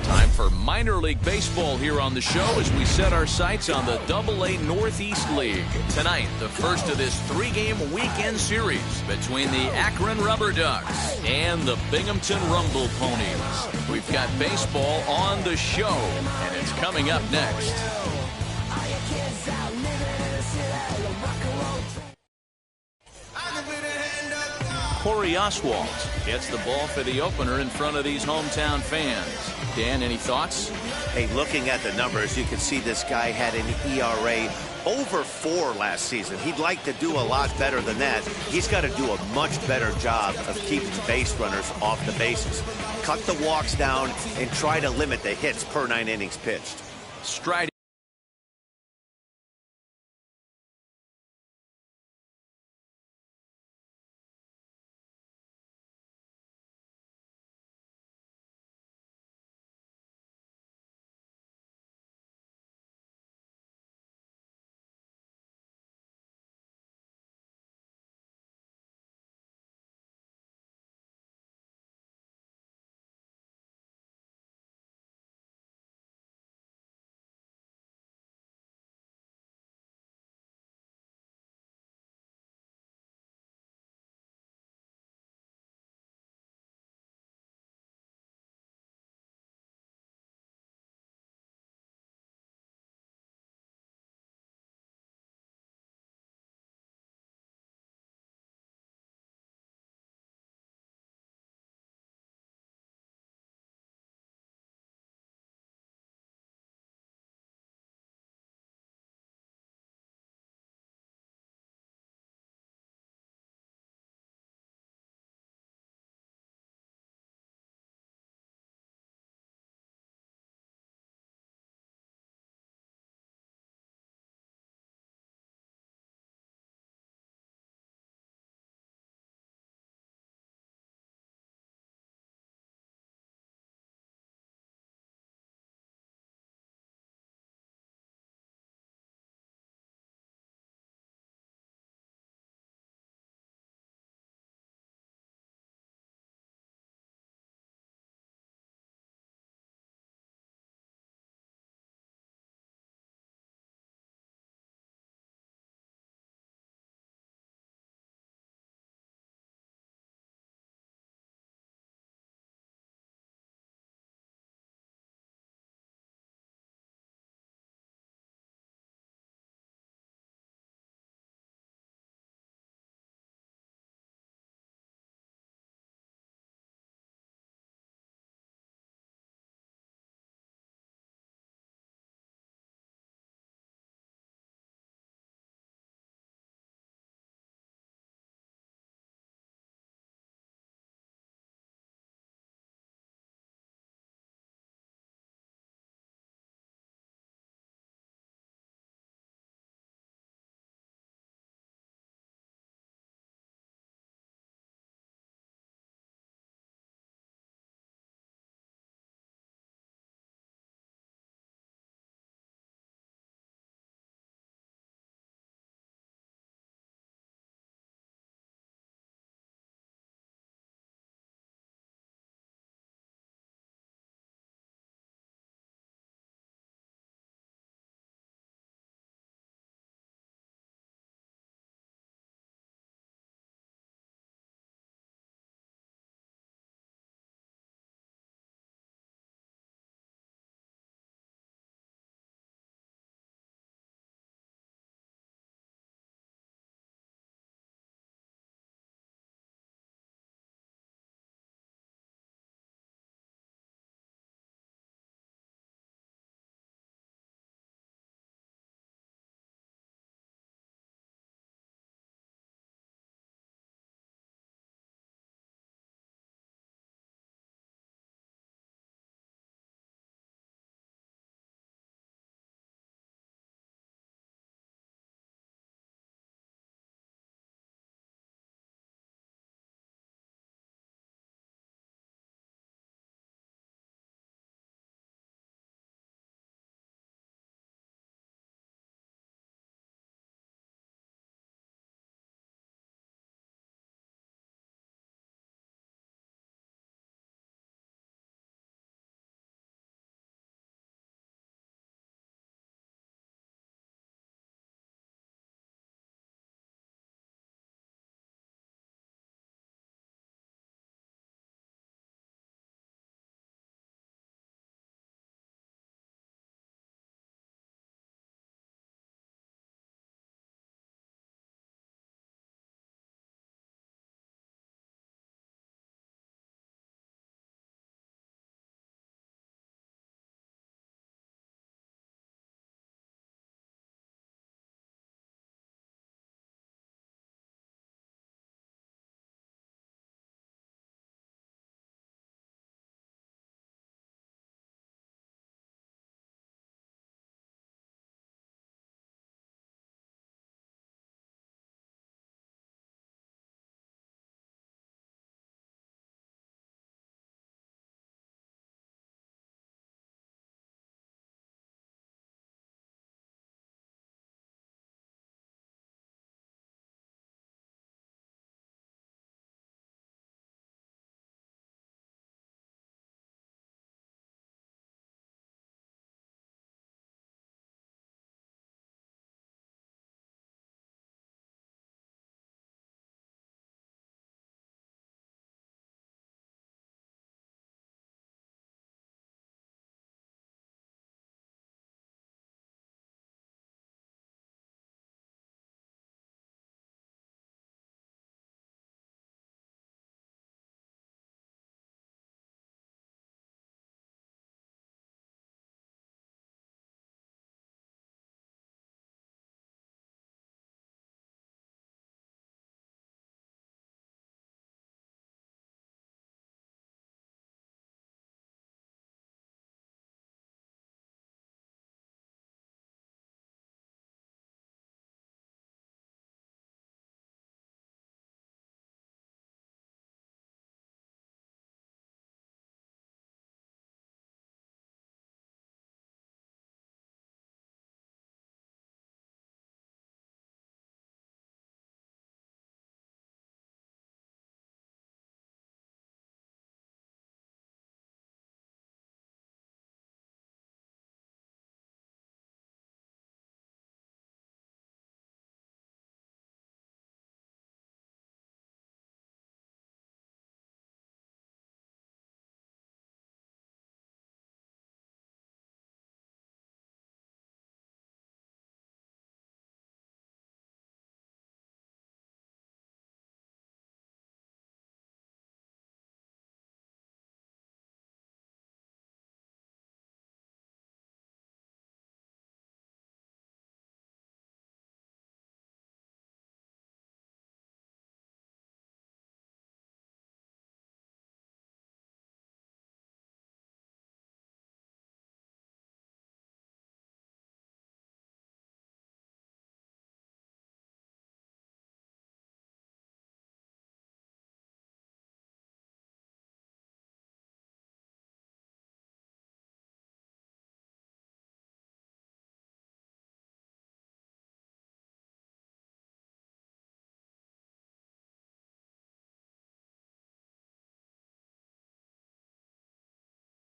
Time for minor league baseball here on the show as we set our sights on the AA Northeast League. Tonight, the first of this three-game weekend series between the Akron Rubber Ducks and the Binghamton Rumble Ponies. We've got baseball on the show, and it's coming up next. Corey Oswalt gets the ball for the opener in front of these hometown fans. Dan, any thoughts? Hey, looking at the numbers, you can see this guy had an ERA over 4 last season. He'd like to do a lot better than that. He's got to do a much better job of keeping base runners off the bases. Cut the walks down and try to limit the hits per 9 innings pitched. Striding.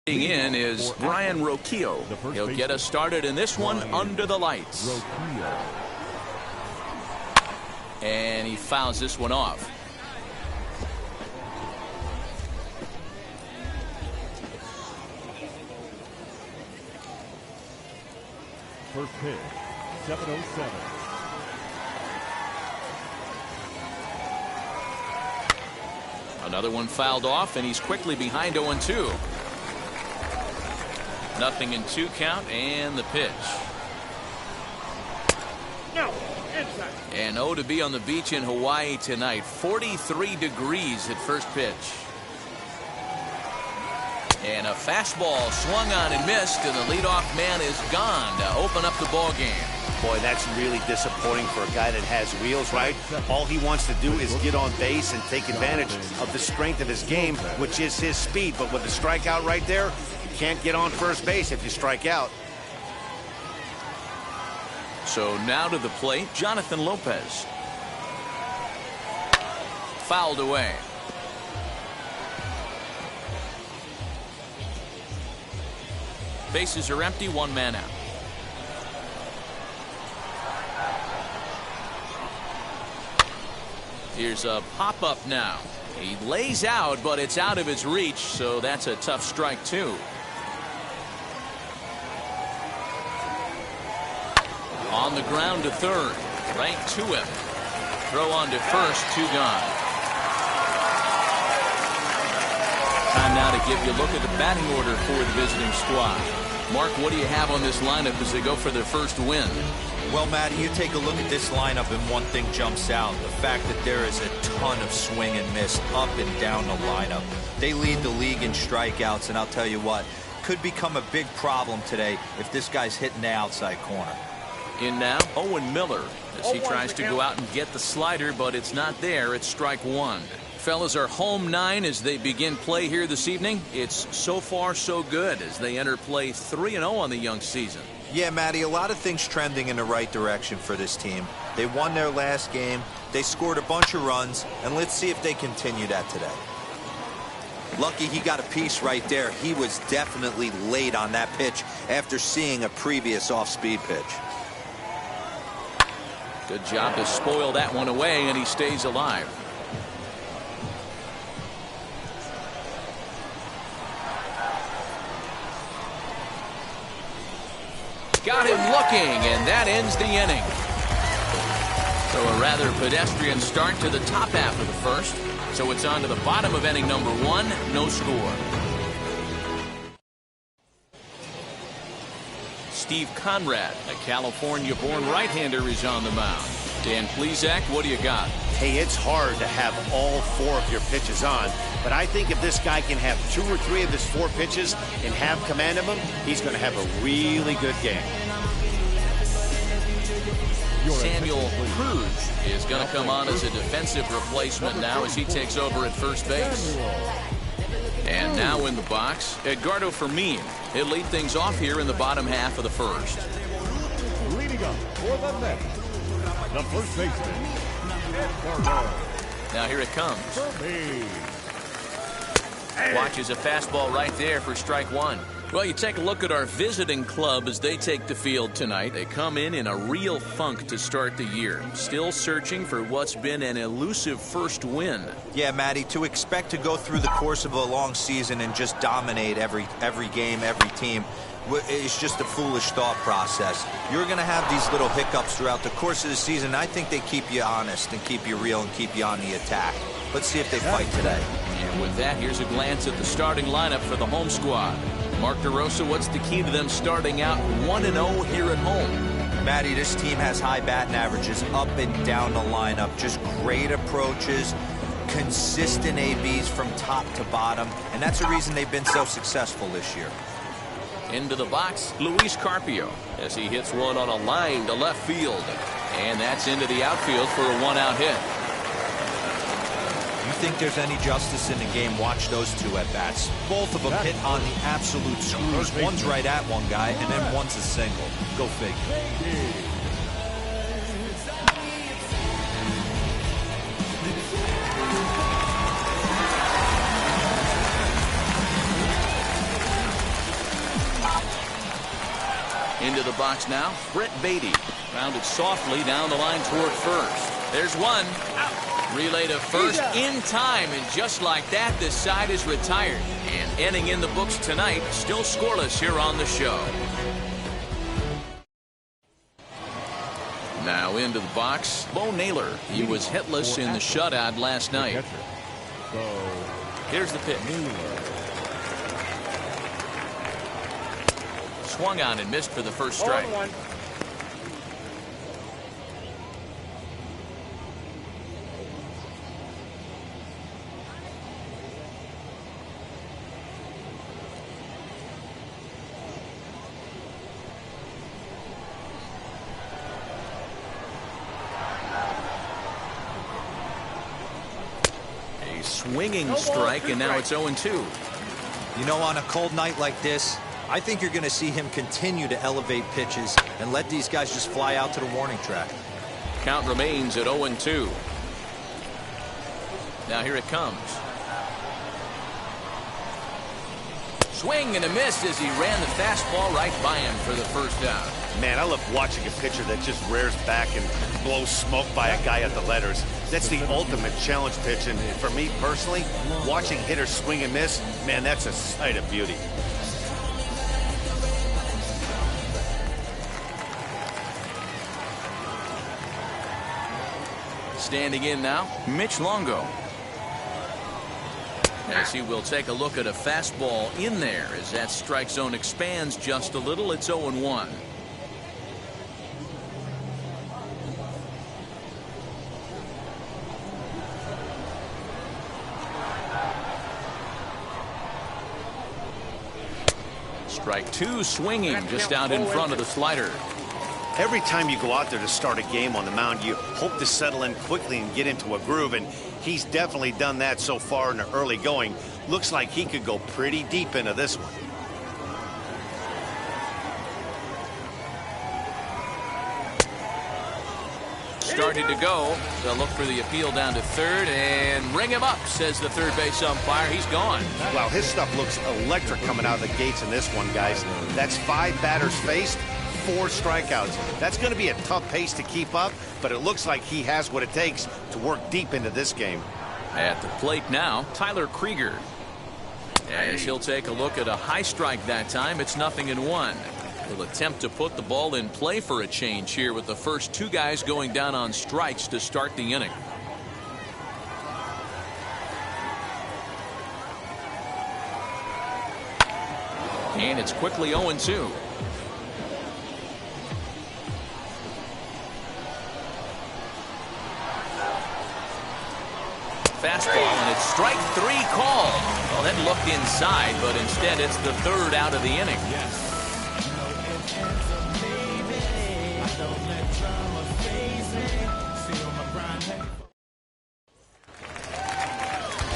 In is Brian Roquillo. He'll get us started in this one under the lights. And he fouls this one off. First pitch, 7:07. Another one fouled off, and he's quickly behind 0-2. Nothing in 2 count, and the pitch. No, inside. And to be on the beach in Hawaii tonight. 43 degrees at first pitch. And a fastball swung on and missed, and the leadoff man is gone to open up the ball game. Boy, that's really disappointing for a guy that has wheels, right? All he wants to do is get on base and take advantage of the strength of his game, which is his speed. But with the strikeout right there, you can't get on first base if you strike out. So now to the plate, Jonathan Lopez. Fouled away. Bases are empty, 1 man out. Here's a pop-up now. He lays out, but it's out of his reach, so that's a tough strike, too. On the ground to third. Right to him. Throw on to first, 2 gone. Time now to give you a look at the batting order for the visiting squad. Mark, what do you have on this lineup as they go for their first win? Well, Matt, you take a look at this lineup and one thing jumps out. The fact that there is a ton of swing and miss up and down the lineup. They lead the league in strikeouts, and I'll tell you what, could become a big problem today if this guy's hitting the outside corner. In now, Owen Miller as he tries to go out and get the slider, but it's not there. It's strike 1. Fellas are home 9 as they begin play here this evening. It's so far so good as they enter play 3-0 on the young season. Yeah, Matty, a lot of things trending in the right direction for this team. They won their last game, they scored a bunch of runs, and let's see if they continue that today. Lucky he got a piece right there. He was definitely late on that pitch after seeing a previous off-speed pitch. Good job to spoil that one away, and he stays alive. Got him looking, and that ends the inning. So a rather pedestrian start to the top half of the first. So it's on to the bottom of inning number 1, no score. Steve Conrad, a California-born right-hander, is on the mound. Dan Plesac, what do you got? Hey, it's hard to have all 4 of your pitches on, but I think if this guy can have 2 or 3 of his 4 pitches and have command of them, he's going to have a really good game. Samuel Cruz is going to come on as a defensive replacement now as he takes over at first base. And now in the box, Edgardo Fermin. He'll lead things off here in the bottom half of the first. Leading up for the Mets, the first baseman, Edgardo. Now here it comes. Watches a fastball right there for strike 1. Well, you take a look at our visiting club as they take the field tonight. They come in a real funk to start the year. Still searching for what's been an elusive first win. Yeah, Matty, to expect to go through the course of a long season and just dominate every game, every team, is just a foolish thought process. You're going to have these little hiccups throughout the course of the season. I think they keep you honest and keep you real and keep you on the attack. Let's see if they fight today. And with that, here's a glance at the starting lineup for the home squad. Mark DeRosa, what's the key to them starting out 1-0 here at home? Matty, this team has high batting averages up and down the lineup. Just great approaches, consistent ABs from top to bottom, and that's the reason they've been so successful this year. Into the box, Luis Carpio, as he hits one on a line to left field. And that's into the outfield for a 1-out hit. You think there's any justice in the game, watch those 2 at-bats. Both of them hit on the absolute screws. One's right at one guy, and then one's a single. Go figure. Into the box now, Brett Beatty. Rounded softly down the line toward first. There's one. Relay to first in time, and just like that, this side is retired. And ending in the books tonight, still scoreless here on the show. Now into the box, Bo Naylor. He was hitless in the shutout last night. Here's the pitch. Swung on and missed for the first strike. A swinging strike, and now it's 0-2. You know, on a cold night like this, I think you're going to see him continue to elevate pitches and let these guys just fly out to the warning track. Count remains at 0-2. Now here it comes. Swing and a miss as he ran the fastball right by him for the first out. Man, I love watching a pitcher that just rears back and blows smoke by a guy at the letters. That's the ultimate challenge pitch, and for me personally, watching hitters swing and miss, man, that's a sight of beauty. Standing in now, Mitch Longo. As he will take a look at a fastball in there as that strike zone expands just a little. It's 0-1. Strike two, swinging just out in front of the slider. Every time you go out there to start a game on the mound, you hope to settle in quickly and get into a groove, and he's definitely done that so far in the early going. Looks like he could go pretty deep into this one. Started to go. They'll look for the appeal down to third and ring him up, says the third base umpire. He's gone. Wow, his stuff looks electric coming out of the gates in this one, guys. That's 5 batters faced, 4 strikeouts. That's going to be a tough pace to keep up, but it looks like he has what it takes to work deep into this game. At the plate now, Tyler Krieger. As he'll take a look at a high strike that time, it's 0-1. He'll attempt to put the ball in play for a change here with the first 2 guys going down on strikes to start the inning. And it's quickly 0-2. Fastball, and it's strike 3 called. Well, that looked inside, but instead it's the third out of the inning.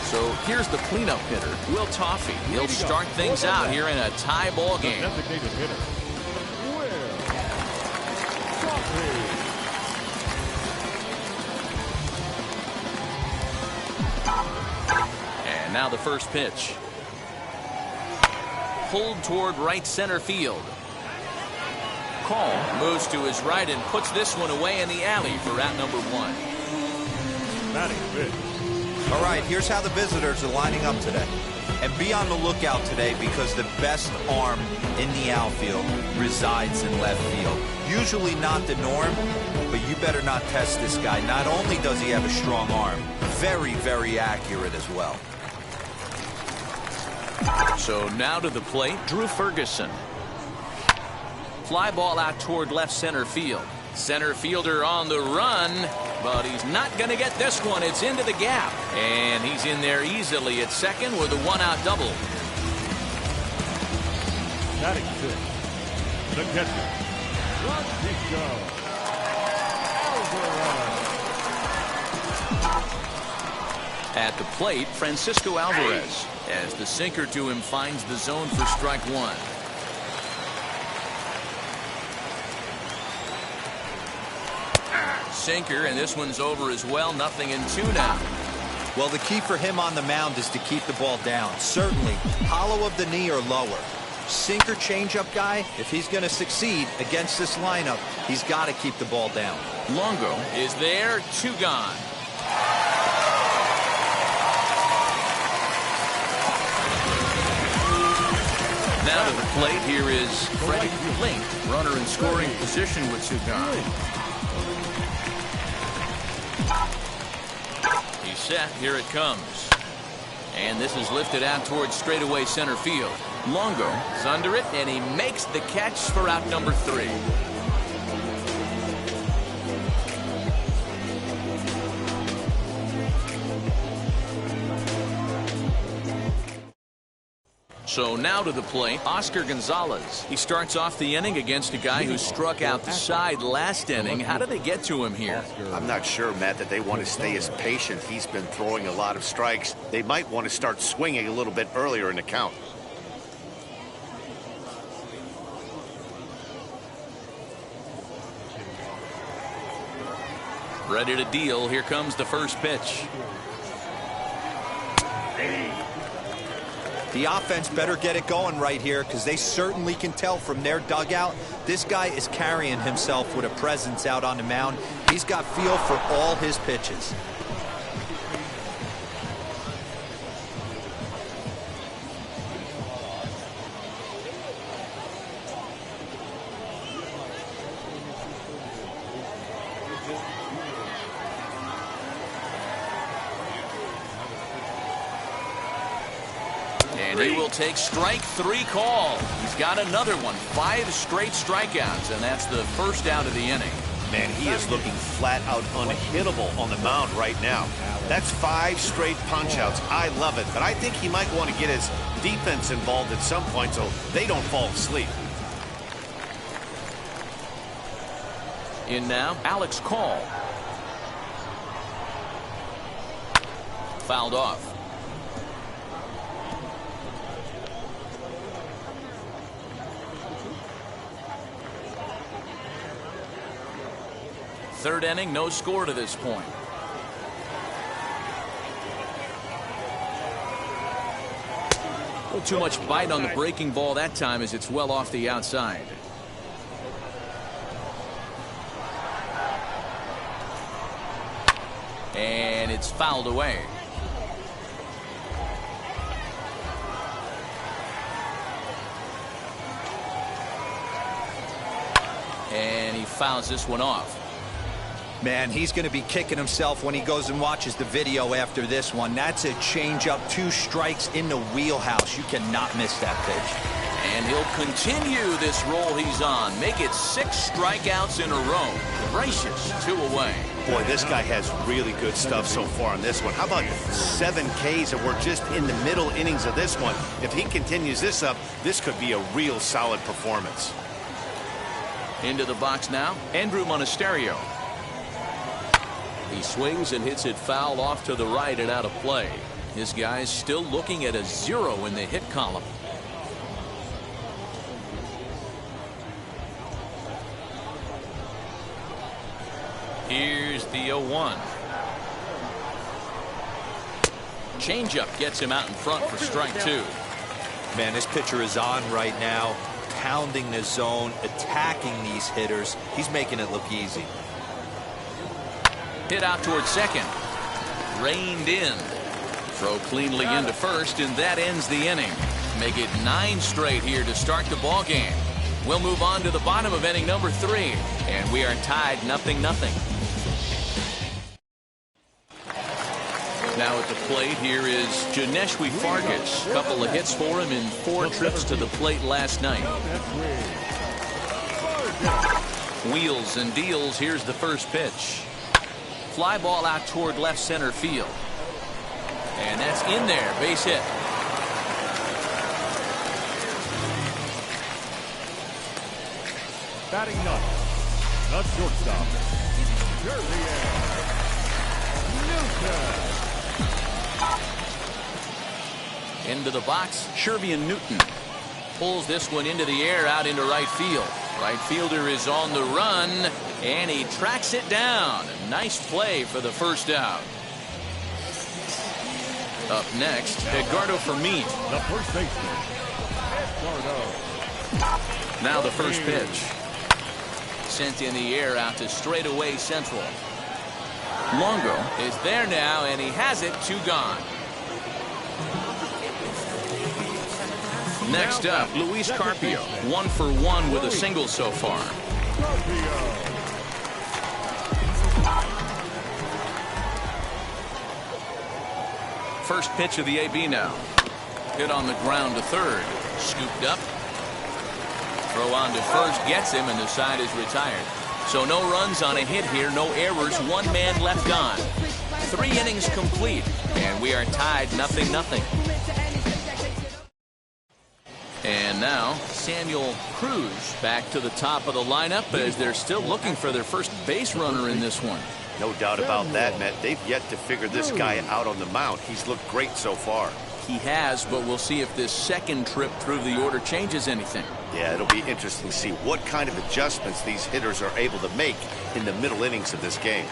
So here's the cleanup hitter, Will Toffey. He'll start things out here in a tie ball game. Designated hitter, Will Toffey. And now the first pitch. Pulled toward right center field. Call moves to his right and puts this one away in the alley for out number 1. Batting fifth. All right, here's how the visitors are lining up today. And be on the lookout today because the best arm in the outfield resides in left field. Usually not the norm, but you better not test this guy. Not only does he have a strong arm, very, very accurate as well. So now to the plate, Drew Ferguson. Fly ball out toward left center field. Center fielder on the run, but he's not going to get this one. It's into the gap, and he's in there easily at second with a 1-out double. Batting fifth, the catcher, Francisco Alvarez. At the plate, Francisco Alvarez, as the sinker to him finds the zone for strike 1. Sinker, and this one's over as well. 0-2 now. Well, the key for him on the mound is to keep the ball down. Certainly, hollow of the knee or lower. Sinker changeup guy, if he's going to succeed against this lineup, he's got to keep the ball down. Longo is there, 2 gone. Now to the plate, here is Freddie Link, runner in scoring position with 2 gone. He's set, here it comes. And this is lifted out towards straightaway center field. Longo is under it, and he makes the catch for out number 3. So now to the plate, Oscar Gonzalez. He starts off the inning against a guy who struck out the side last inning. How did they get to him here? I'm not sure, Matt, that they want to stay as patient. He's been throwing a lot of strikes. They might want to start swinging a little bit earlier in the count. Ready to deal. Here comes the first pitch. The offense better get it going right here, because they certainly can tell from their dugout this guy is carrying himself with a presence out on the mound. He's got feel for all his pitches. And he will take strike 3 call. He's got another one. 5 straight strikeouts, and that's the first out of the inning. Man, he is looking flat out unhittable on the mound right now. That's 5 straight punch-outs. I love it, but I think he might want to get his defense involved at some point so they don't fall asleep. In now, Alex Call. Fouled off. Third inning, no score to this point. A little too much bite on the breaking ball that time as it's well off the outside. And it's fouled away. And he fouls this one off. Man, he's going to be kicking himself when he goes and watches the video after this one. That's a changeup, 2 strikes in the wheelhouse. You cannot miss that pitch. And he'll continue this roll he's on. Make it 6 strikeouts in a row. Gracious, 2 away. Boy, this guy has really good stuff so far on this one. How about 7 Ks, and we're just in the middle innings of this one. If he continues this up, this could be a real solid performance. Into the box now, Andrew Monasterio. He swings and hits it foul off to the right and out of play. His guy's still looking at a 0 in the hit column. Here's the 0-1. Changeup gets him out in front for strike 2. Man, this pitcher is on right now, pounding the zone, attacking these hitters. He's making it look easy. Hit out towards second. Reined in. Throw cleanly into first, and that ends the inning. Make it 9 straight here to start the ball game. We'll move on to the bottom of inning number 3, and we are tied 0-0. Now at the plate, here is Janeshwi Farkas. Couple of hits for him in 4 trips to the plate last night. Wheels and deals. Here's the first pitch. Fly ball out toward left center field. And that's in there. Base hit. Batting ninth, the shortstop, Newton. Into the box, Shervian Newton pulls this one into the air out into right field. Right fielder is on the run, and he tracks it down. A nice play for the first out. Up next, Edgardo Fermin. The first baseman, Edgardo Now the first pitch. Sent in the air out to straightaway central. Longo is there now, and he has it. 2 gone. Next up, Luis Carpio. 1 for 1 with a single so far. First pitch of the AB now. Hit on the ground to third. Scooped up. Throw on to first gets him, and the side is retired. So no runs on a hit here, no errors, 1 man left on. 3 innings complete, and we are tied 0-0. And now Samuel Cruz back to the top of the lineup as they're still looking for their first base runner in this one. No doubt about that, Matt. They've yet to figure this guy out on the mound. He's looked great so far. He has, but we'll see if this second trip through the order changes anything. Yeah, it'll be interesting to see what kind of adjustments these hitters are able to make in the middle innings of this game.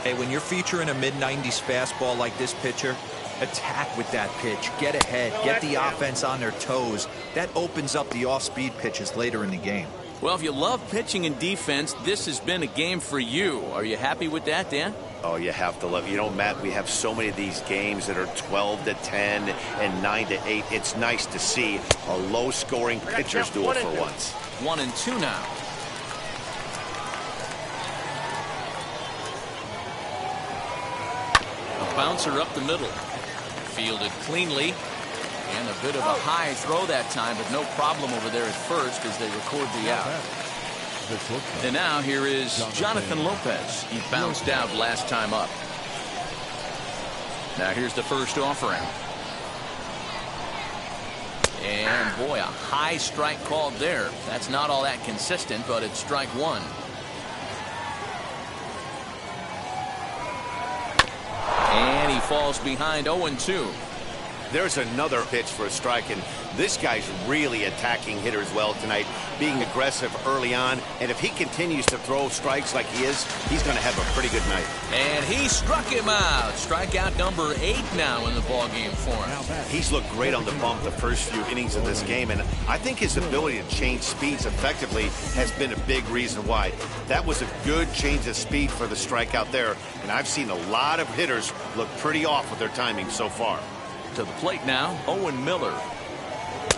Hey, when you're featuring a mid-90s fastball like this pitcher, attack with that pitch. Get ahead. Get the offense on their toes. That opens up the off-speed pitches later in the game. Well, if you love pitching and defense, this has been a game for you. Are you happy with that, Dan? Oh, you have to love it. You know, Matt, we have so many of these games that are 12-10 and 9-8. It's nice to see a low-scoring pitcher's duel for once. 1-2 now. A bouncer up the middle. Fielded cleanly. And a bit of a high throw that time, but no problem over there at first as they record the out. And now here is Jonathan Lopez. He bounced out last time up. Now here's the first offering. And boy, a high strike called there. That's not all that consistent, but it's strike 1. And he falls behind 0-2. There's another pitch for a strike, and this guy's really attacking hitters well tonight, being aggressive early on. And if he continues to throw strikes like he is, he's going to have a pretty good night. And he struck him out. Strikeout number 8 now in the ballgame for him. He's looked great on the bump the first few innings of this game, and I think his ability to change speeds effectively has been a big reason why. That was a good change of speed for the strikeout there, and I've seen a lot of hitters look pretty off with their timing so far. To the plate now, Owen Miller.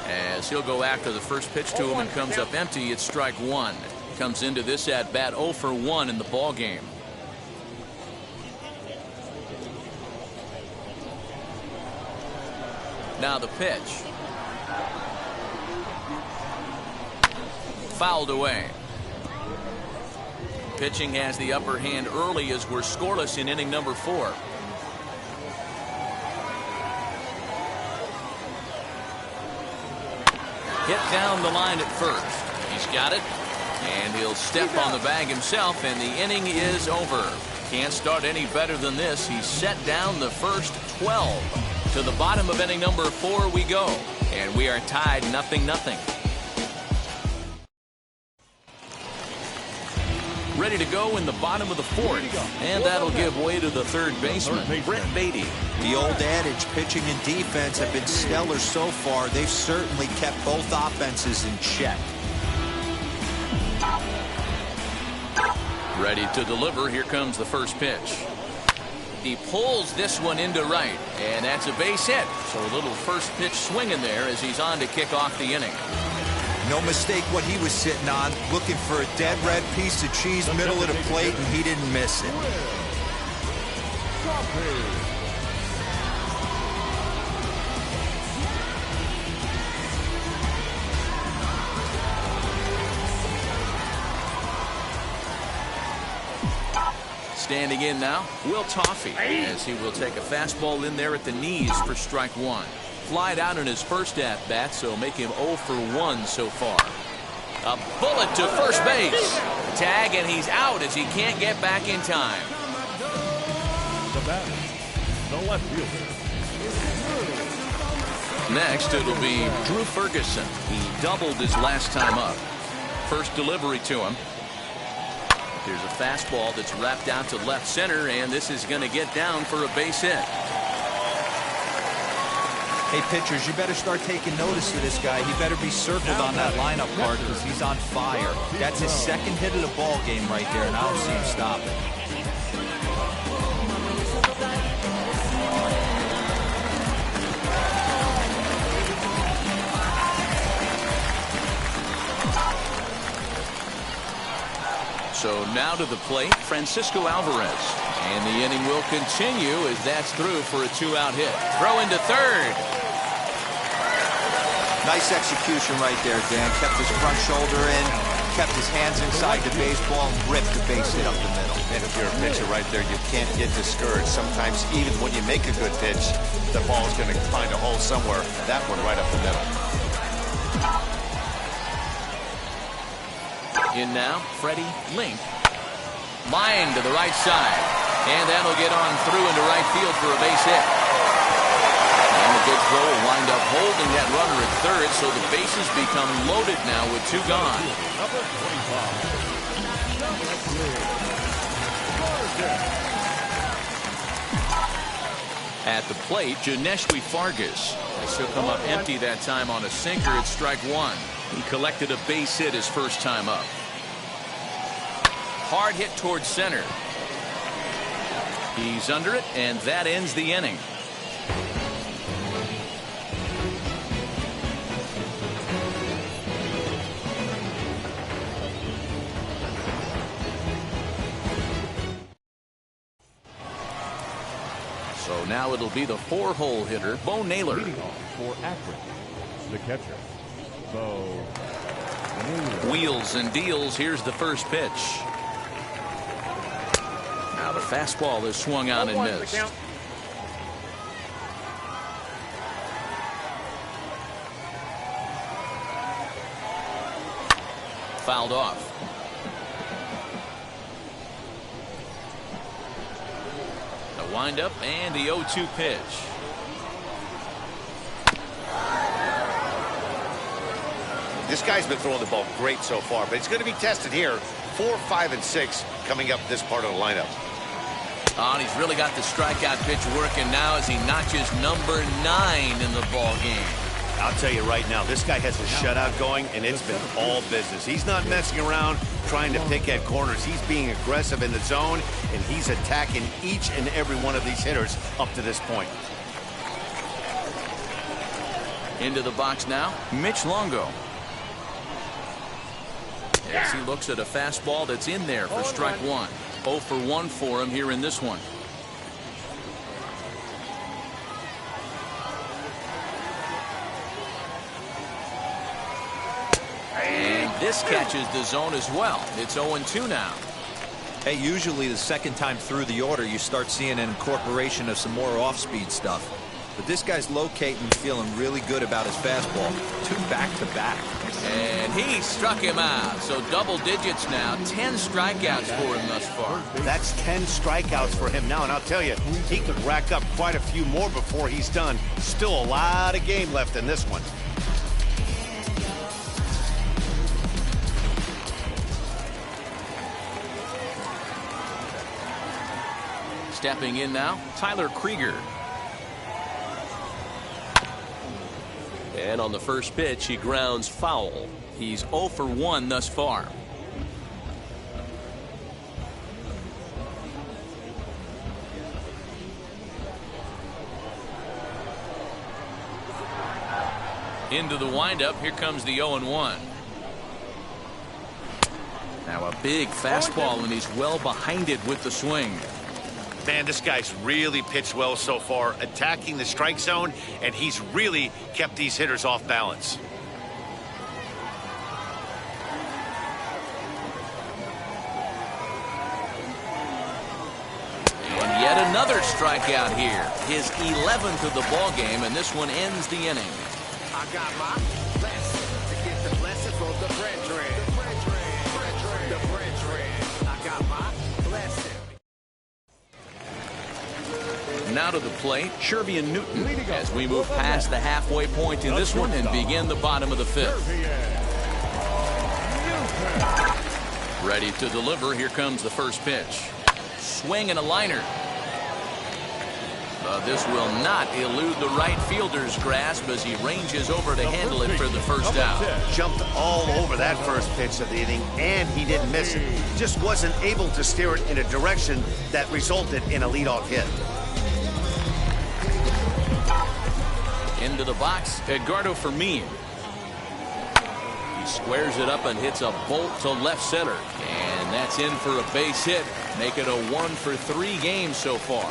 As he'll go after the first pitch to him and comes up empty, it's strike 1. Comes into this at bat 0 for 1 in the ball game. Now the pitch. Fouled away. Pitching has the upper hand early as we're scoreless in inning number 4. Hit down the line at first. He's got it, and he'll step on the bag himself, and the inning is over. Can't start any better than this. He's set down the first 12. To the bottom of inning number 4 we go, and we are tied 0-0. Ready to go in the bottom of the 4th, and that'll give way to the third baseman, Brett Beatty. The old adage, pitching and defense have been stellar so far. They've certainly kept both offenses in check. Ready to deliver. Here comes the first pitch. He pulls this one into right, and that's a base hit. So a little first pitch swing in there as he's on to kick off the inning. No mistake what he was sitting on, looking for a dead red piece of cheese middle of the plate, and he didn't miss it. Standing in now, Will Toffee, as he will take a fastball in there at the knees for strike 1. Flied out in his first at-bat, so make him 0 for 1 so far. A bullet to first base. Tag, and he's out as he can't get back in time. The batter, the left fielder. Next, it'll be Drew Ferguson. He doubled his last time up. First delivery to him. Here's a fastball that's wrapped out to left center, and this is going to get down for a base hit. Hey, pitchers, you better start taking notice of this guy. He better be circled on that lineup card because he's on fire. That's his second hit of the ball game right there, and I don't see him stopping. So now to the plate, Francisco Alvarez. And the inning will continue as that's through for a 2-out hit. Throw into third. Nice execution right there, Dan. Kept his front shoulder in, kept his hands inside the baseball, and ripped the base hit up the middle. And if you're a pitcher right there, you can't get discouraged. Sometimes even when you make a good pitch, the ball's going to find a hole somewhere. That one right up the middle. In now, Freddie Link. Line to the right side. And that'll get on through into right field for a base hit. And the good throw will wind up holding that runner at third, so the bases become loaded now with 2 gone. Number 25. At the plate, Janeshwi Fargas. This will come up empty that time on a sinker at strike 1. He collected a base hit his first time up. Hard hit towards center. He's under it, and that ends the inning. So now it'll be the 4-hole hitter, Bo Naylor. Leading off for Akron, the catcher, Bo Naylor. Wheels and deals. Here's the first pitch. Now the fastball is swung on and missed. Fouled off. The windup and the 0-2 pitch. This guy's been throwing the ball great so far, but it's going to be tested here. 4, 5, and 6 coming up this part of the lineup. Oh, and he's really got the strikeout pitch working now as he notches number 9 in the ball game. I'll tell you right now, this guy has a shutout going, and it's been all business. He's not messing around trying to pick at corners. He's being aggressive in the zone, and he's attacking each and every one of these hitters up to this point. Into the box now, Mitch Longo. As he looks at a fastball that's in there for strike 1. 0 for 1 for him here in this one. And this catches the zone as well. It's 0-2 now. Hey, usually the second time through the order, you start seeing an incorporation of some more off-speed stuff. But this guy's locating, feeling really good about his fastball. 2 back-to-back. And he struck him out. So double digits now. 10 strikeouts for him thus far. That's 10 strikeouts for him now, and I'll tell you, he could rack up quite a few more before he's done. Still a lot of game left in this one. Stepping in now, Tyler Krieger. And on the first pitch, he grounds foul. He's 0 for 1 thus far. Into the windup, here comes the 0-1. Now a big fastball, and he's well behind it with the swing. Man, this guy's really pitched well so far, attacking the strike zone, and he's really kept these hitters off balance. And yet another strikeout here. His 11th of the ball game, and this one ends the inning. I got my blessing to get the blessing from the brethren. The brethren. I got my blessing. Now to the plate, Shervian Newton, as we move past the halfway point in this one and begin the bottom of the 5th. Ready to deliver. Here comes the first pitch. Swing and a liner. This will not elude the right fielder's grasp as he ranges over to handle it for the first out. Jumped all over that first pitch of the inning, and he didn't miss it. Just wasn't able to steer it in a direction that resulted in a leadoff hit. Into the box, Edgardo Fermin. He squares it up and hits a bolt to left center. And that's in for a base hit. Make it a 1-for-3 game so far.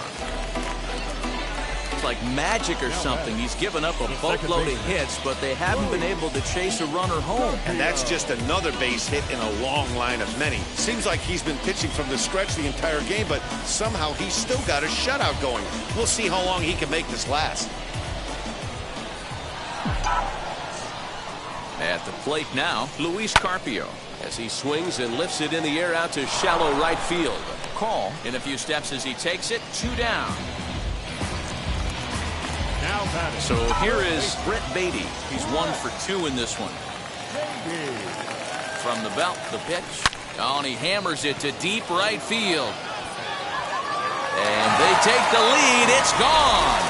It's like magic or something. He's given up a boatload of hits, but they haven't been able to chase a runner home. And that's just another base hit in a long line of many. Seems like he's been pitching from the stretch the entire game, but somehow he's still got a shutout going. We'll see how long he can make this last. At the plate now, Luis Carpio, as he swings and lifts it in the air out to shallow right field. Call in a few steps as he takes it, 2 down. So here is Brett Beatty. He's 1 for 2 in this one. From the belt, the pitch. Oh, and he hammers it to deep right field. And they take the lead. It's gone.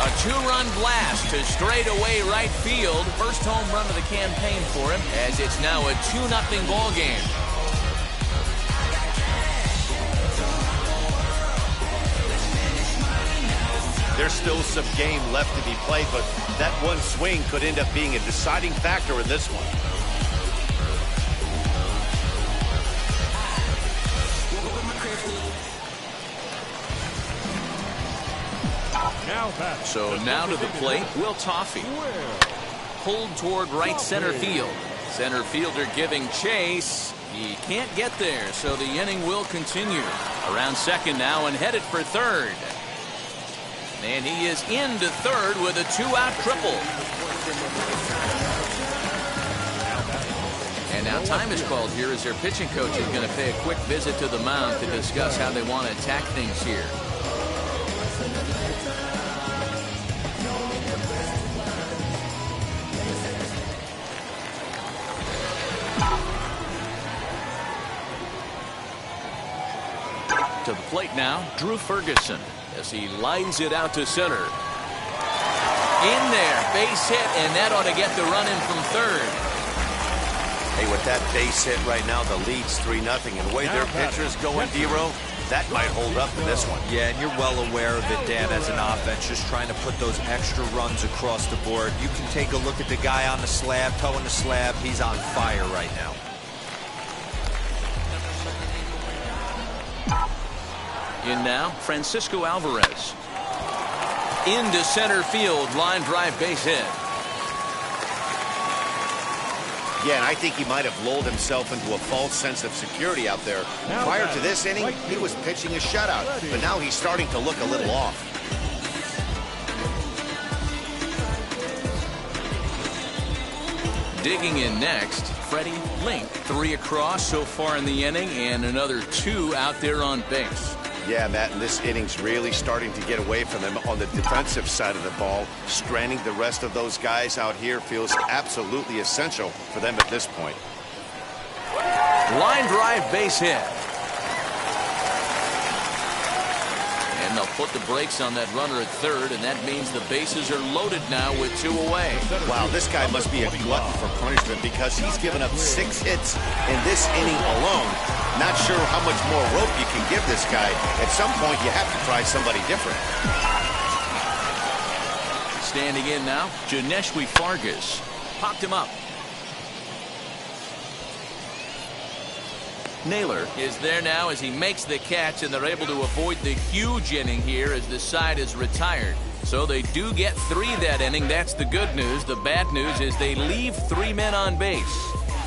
A 2-run blast to straightaway right field. First home run of the campaign for him, as it's now a 2-0 ball game. There's still some game left to be played, but that one swing could end up being a deciding factor in this one. So now to the plate, Will Toffee. Pulled toward right center field. Center fielder giving chase. He can't get there, so the inning will continue. Around second now and headed for third. And he is into third with a 2-out triple. And now time is called here as their pitching coach is going to pay a quick visit to the mound to discuss how they want to attack things here. To the plate now, Drew Ferguson, as he lines it out to center. In there, base hit, and that ought to get the run in from third. Hey, with that base hit right now, the lead's 3-0. And the way their pitcher's going, D-Row, that might hold up in this one. Yeah, and you're well aware of it, Dan, as an offense, just trying to put those extra runs across the board. You can take a look at the guy on the slab, toeing the slab. He's on fire right now. In now, Francisco Alvarez. Into center field, line drive base hit. Yeah, and I think he might have lulled himself into a false sense of security out there. Prior to this inning, he was pitching a shutout, but now he's starting to look a little off. Digging in next, Freddie Link. 3 across so far in the inning, and another 2 out there on base. Yeah, Matt, and this inning's really starting to get away from them on the defensive side of the ball. Stranding the rest of those guys out here feels absolutely essential for them at this point. Line drive base hit. And they'll put the brakes on that runner at third, and that means the bases are loaded now with 2 away. Wow, this guy must be a glutton for punishment because he's given up 6 hits in this inning alone. Not sure how much more rope you can give this guy. At some point, you have to try somebody different. Standing in now, Janeshwi Fargas. Popped him up. Naylor is there now as he makes the catch, and they're able to avoid the huge inning here as the side is retired. So they do get 3 that inning. That's the good news. The bad news is they leave 3 men on base.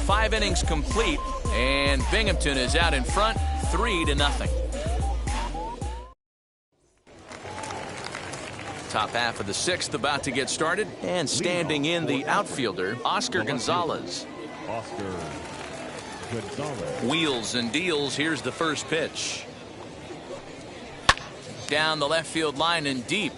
5 innings complete, and Binghamton is out in front, 3-0. Top half of the 6th about to get started, and standing in the outfielder, Oscar Gonzalez. Wheels and deals. Here's the first pitch. Down the left field line and deep.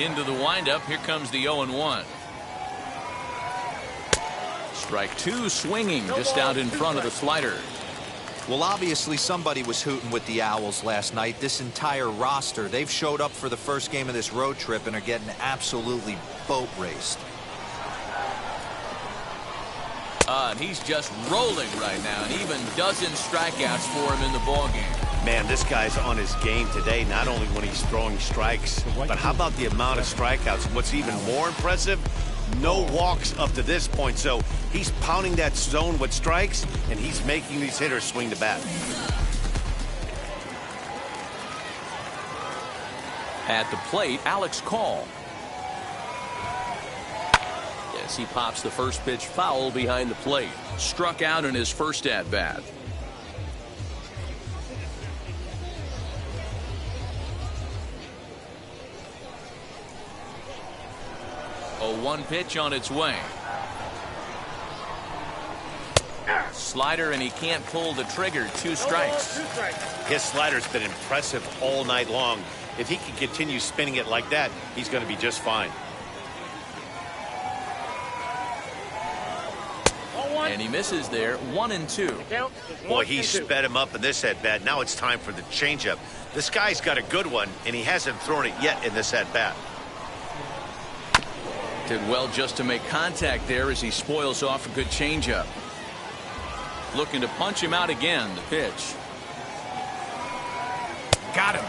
Into the windup. Here comes the 0-1. Strike two, swinging just out in front of the slider. Well, obviously somebody was hooting with the Owls last night. This entire roster, they've showed up for the first game of this road trip and are getting absolutely boat raced. And he's just rolling right now, and even dozen strikeouts for him in the ballgame. Man, this guy's on his game today, not only when he's throwing strikes, but how about the amount of strikeouts? What's even more impressive, no walks up to this point. So he's pounding that zone with strikes, and he's making these hitters swing the bat. At the plate, Alex Call. Yes, he pops the first pitch foul behind the plate. Struck out in his first at-bat. One pitch on its way. Slider, and he can't pull the trigger. Two strikes. His slider's been impressive all night long. If he can continue spinning it like that, he's going to be just fine. And he misses there. 1-2. Boy, he sped him up in this at-bat. Now it's time for the changeup. This guy's got a good one, and he hasn't thrown it yet in this at-bat. Did well just to make contact there as he spoils off a good changeup. Looking to punch him out again. The pitch. Got him.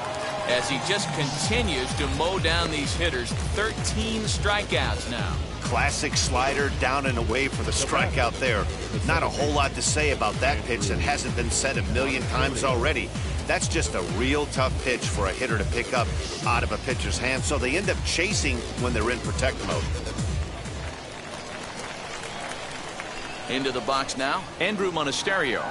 As he just continues to mow down these hitters. 13 strikeouts now. Classic slider down and away for the strikeout there. Not a whole lot to say about that pitch that hasn't been said a million times already. That's just a real tough pitch for a hitter to pick up out of a pitcher's hand, so they end up chasing when they're in protect mode. Into the box now, Andrew Monasterio.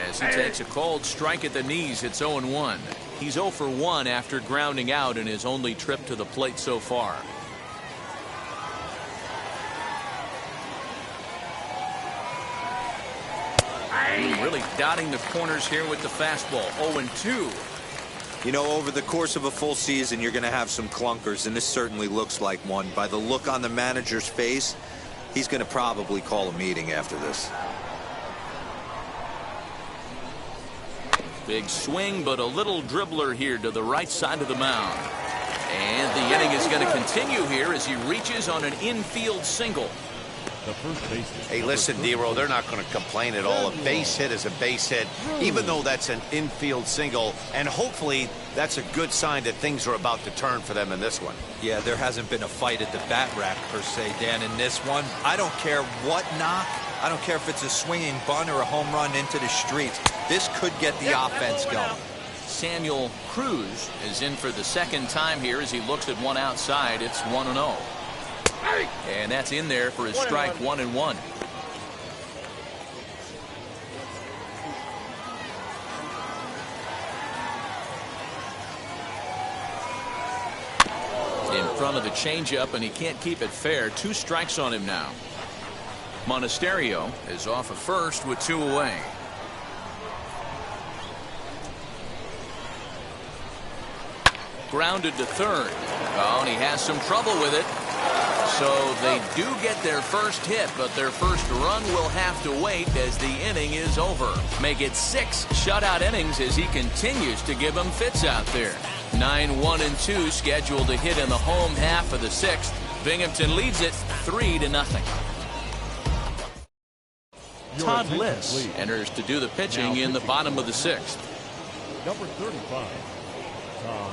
As he takes a cold strike at the knees, it's 0-1. He's 0 for 1 after grounding out in his only trip to the plate so far. Really dotting the corners here with the fastball. 0-2. You know, over the course of a full season, you're going to have some clunkers, and this certainly looks like one. By the look on the manager's face, he's going to probably call a meeting after this. Big swing, but a little dribbler here to the right side of the mound. And the inning is going to continue here as he reaches on an infield single. Hey, listen, Dero, they're not going to complain at all. A base hit is a base hit, even though that's an infield single. And hopefully that's a good sign that things are about to turn for them in this one. Yeah, there hasn't been a fight at the bat rack, per se, Dan, in this one. I don't care what knock. I don't care if it's a swinging bunt or a home run into the streets. This could get the offense going. Samuel Cruz is in for the second time here as he looks at one outside. It's 1-0. And that's in there for his strike. 1-1. In front of the changeup, and he can't keep it fair. 2 strikes on him now. Monasterio is off of first with 2 away. Grounded to third. Oh, and he has some trouble with it. So they do get their first hit, but their first run will have to wait as the inning is over. Make it 6 shutout innings as he continues to give them fits out there. 9-1-2 scheduled to hit in the home half of the 6th. Binghamton leads it 3-0. Todd Liss enters to do the pitching in the bottom of the 6th. Number 35, Todd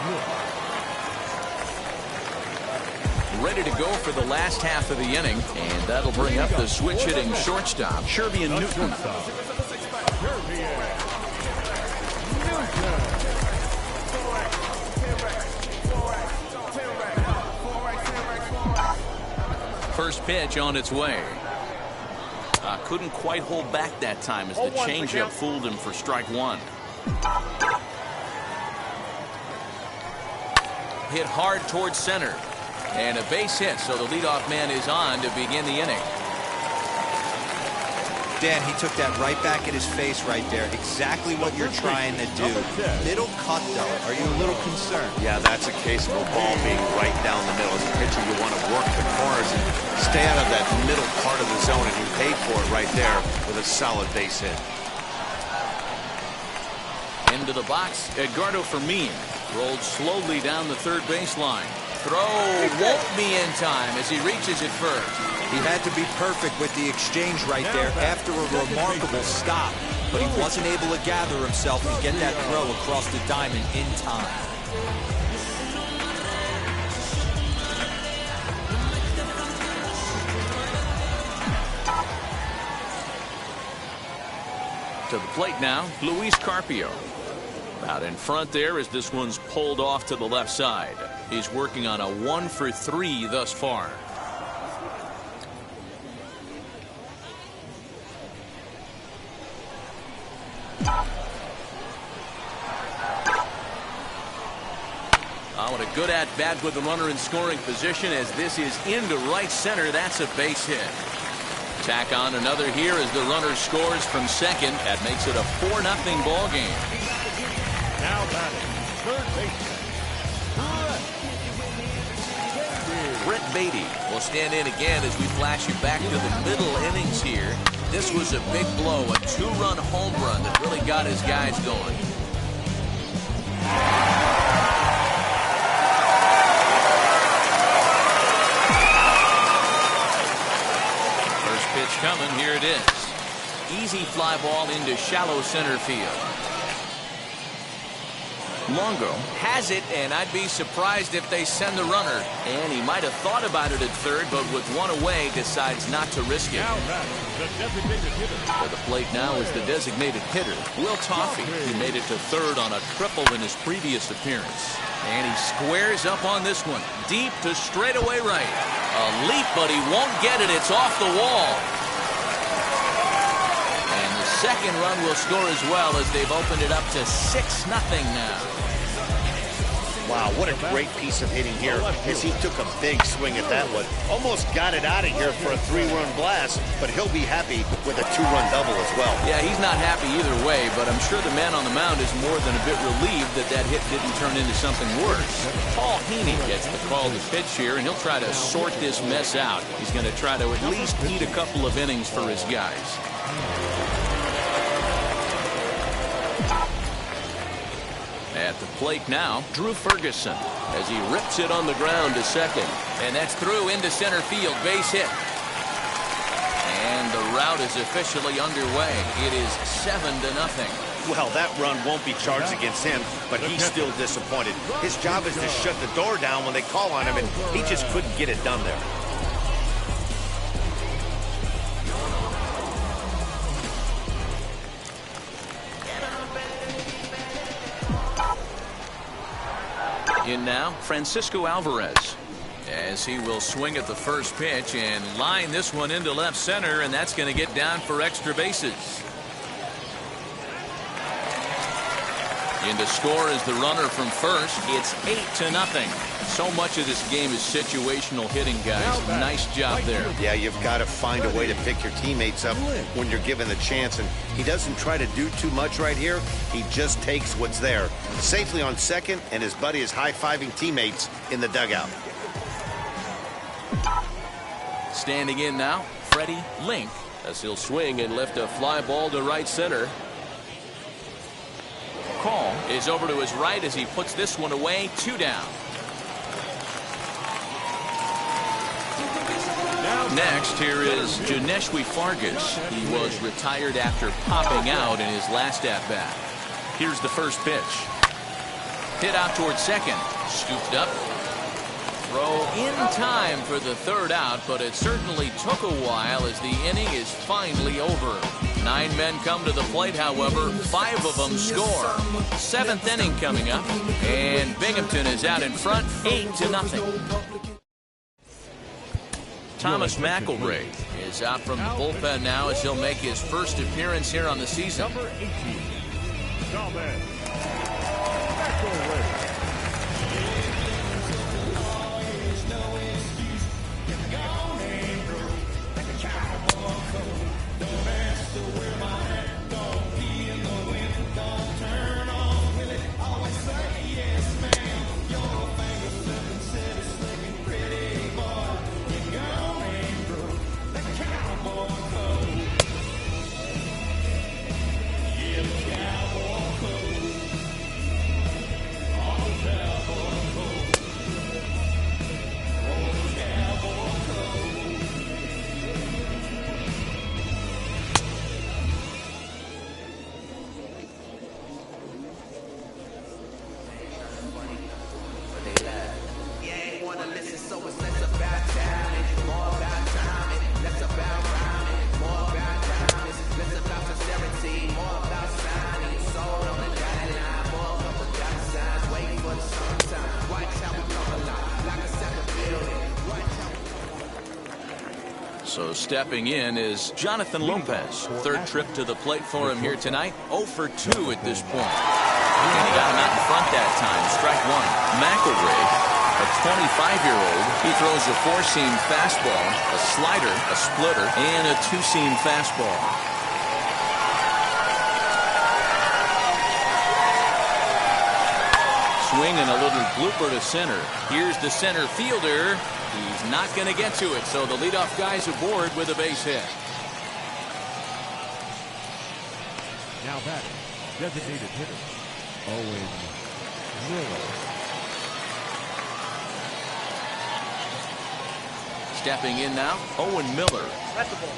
Liss. Ready to go for the last half of the inning, and that'll bring up the switch-hitting shortstop, Sherbian Newton. First pitch on its way. Couldn't quite hold back that time as the changeup fooled him for strike 1. Hit hard towards center. And a base hit, so the leadoff man is on to begin the inning. Dan, he took that right back at his face right there. Exactly what you're trying to do. Middle cut, though. Are you a little concerned? Yeah, that's a case of a ball being right down the middle. As a pitcher, you want to work the corners and stay out of that middle part of the zone, and you paid for it right there with a solid base hit. Into the box, Edgardo Fermin rolled slowly down the third baseline. Throw won't be in time as he reaches it first. He had to be perfect with the exchange right there after a remarkable stop, but he wasn't able to gather himself and get that throw across the diamond in time. To the plate now, Luis Carpio. Out in front there as this one's pulled off to the left side. He's working on a 1-for-3 thus far. What a good at-bat with the runner in scoring position as this is into right center. That's a base hit. Tack on another here as the runner scores from second. That makes it a 4-0 ball game. Now batting, third baseman, Brett Beatty will stand in again as we flash you back to the middle innings here. This was a big blow, a 2-run home run that really got his guys going. First pitch coming, here it is. Easy fly ball into shallow center field. Longo has it, and I'd be surprised if they send the runner. And he might have thought about it at third, but with one away, decides not to risk it. now batting, the designated hitter. To the plate now is the designated hitter, Will Toffey. He made it to third on a triple in his previous appearance. And he squares up on this one, deep to straightaway right. A leap, but he won't get it. It's off the wall. And the second run will score as well as they've opened it up to 6-0 now. Wow, what a great piece of hitting here as he took a big swing at that one. Almost got it out of here for a 3-run blast, but he'll be happy with a 2-run double as well. Yeah, he's not happy either way, but I'm sure the man on the mound is more than a bit relieved that that hit didn't turn into something worse. Paul Heaney gets the call to pitch here, and he'll try to sort this mess out. He's going to try to at least eat a couple of innings for his guys. At the plate now, Drew Ferguson as he rips it on the ground to second. And that's through into center field, base hit. And the route is officially underway. It is 7-0. Well, that run won't be charged against him, but he's still disappointed. His job is to shut the door down when they call on him, and he just couldn't get it done there. In now, Francisco Alvarez, as he will swing at the first pitch and line this one into left center, and that's going to get down for extra bases. In to score is the runner from first. It's 8-0. So much of this game is situational hitting, guys. Nice job there. Yeah, you've got to find a way to pick your teammates up when you're given the chance, and he doesn't try to do too much right here. He just takes what's there. Safely on second, and his buddy is high-fiving teammates in the dugout. Standing in now, Freddie Link, as he'll swing and lift a fly ball to right center. Call is over to his right as he puts this one away. 2 down. Next, here is Janeshwi Fargas. He was retired after popping out in his last at-bat. Here's the first pitch. Hit out towards second. Scooped up. Throw in time for the third out, but it certainly took a while as the inning is finally over. 9 men come to the plate, however. 5 of them score. 7th inning coming up, and Binghamton is out in front, 8-0. Thomas McElroy is out from the bullpen now as he'll make his first appearance here on the season. Number 18, Thomas McElroy. So stepping in is Jonathan Lopez. Third trip to the plate for him here tonight. 0 for 2 at this point. And he got him out in front that time. Strike one. McElroy, a 25-year-old. He throws a four-seam fastball, a slider, a splitter, and a two-seam fastball. Swing and a little blooper to center. Here's the center fielder. He's not going to get to it, so the leadoff guy's aboard with a base hit. Now batting, designated hitter, Owen Miller. Stepping in now, Owen Miller.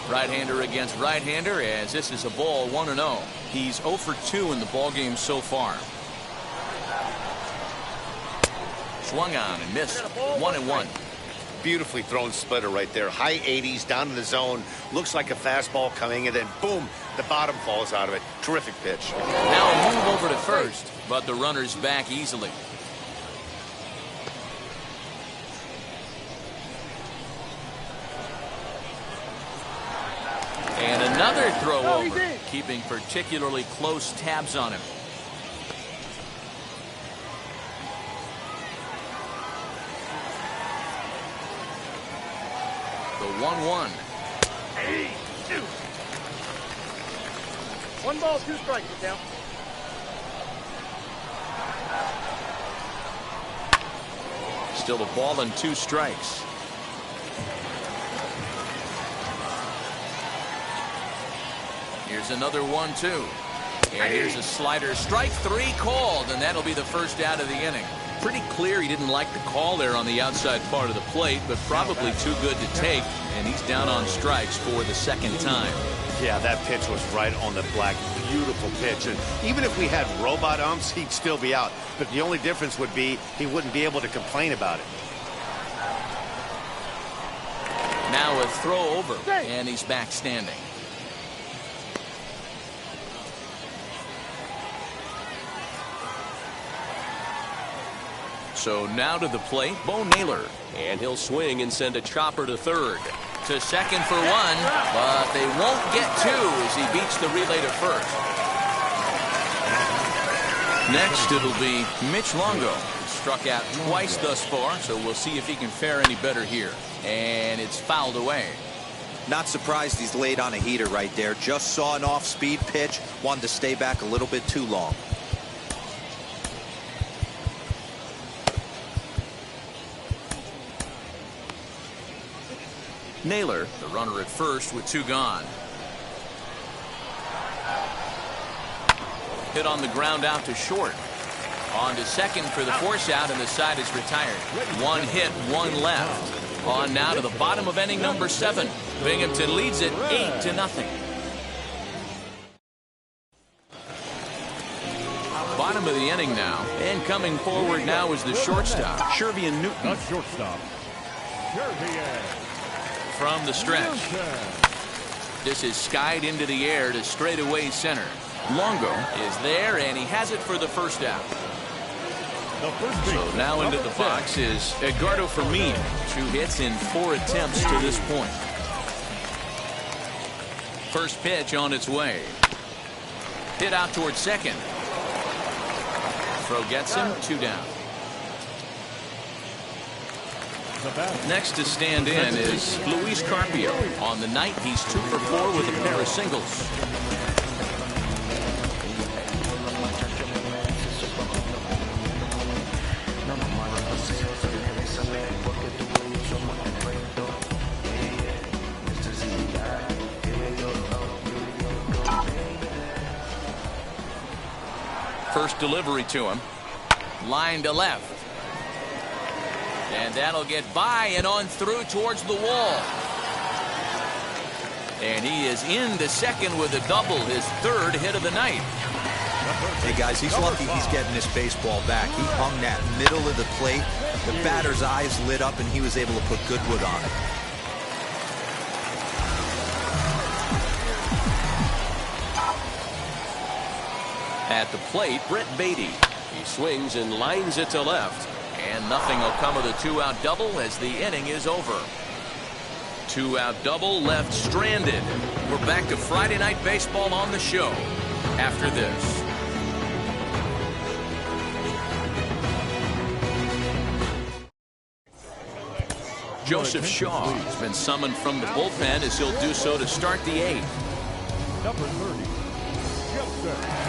Right-hander against right-hander, as this is a ball 1-0. He's 0 for 2 in the ballgame so far. Swung on and missed. 1-1. Beautifully thrown splitter right there. High 80s down in the zone. Looks like a fastball coming, and then boom, the bottom falls out of it. Terrific pitch. Now a move over to first, but the runner's back easily. And another throw over, keeping particularly close tabs on him. The 1-1. 1 ball, 2 strikes, get down. Still a ball and 2 strikes. Here's another 1-2. And here's a slider. Strike 3 called, and that'll be the first out of the inning. Pretty clear he didn't like the call there on the outside part of the plate, but probably too good to take, and he's down on strikes for the second time. Yeah, that pitch was right on the black. Beautiful pitch. And even if we had robot umps, he'd still be out. But the only difference would be he wouldn't be able to complain about it. Now a throw over, and he's back standing. So now to the plate, Bo Naylor. And he'll swing and send a chopper to third. To second for 1, but they won't get 2 as he beats the relay to first. Next, it'll be Mitch Longo. Struck out twice thus far, so we'll see if he can fare any better here. And it's fouled away. Not surprised he's laid on a heater right there. Just saw an off-speed pitch. Wanted to stay back a little bit too long. Naylor, the runner at first with 2 gone. Hit on the ground out to short. On to second for the force out, and the side is retired. 1 hit, 1 left. On now to the bottom of inning number 7. Binghamton leads it 8-0. Bottom of the inning now, and coming forward now is the shortstop, Shervian Newton. The shortstop, Shervian. From the stretch. This is skied into the air to straightaway center. Longo is there, and he has it for the first out. So now into the box is Edgardo Fermin. 2 hits in 4 attempts to this point. First pitch on its way. Hit out towards second. Throw gets him, 2 down. Next to stand in is Luis Carpio. On the night, he's 2 for 4 with a pair of singles. First delivery to him. Line to left. And that'll get by and on through towards the wall. And he is into second with a double, his 3rd hit of the night. Hey, guys, he's lucky he's getting this baseball back. He hung that middle of the plate. The batter's eyes lit up, and he was able to put good wood on it. At the plate, Brett Beatty. He swings and lines it to left. And nothing will come of the 2-out double as the inning is over. 2-out double left stranded. We're back to Friday Night Baseball on the show after this. Joseph Shaw has been summoned from the bullpen as he'll do so to start the 8th. Number 30, Joseph.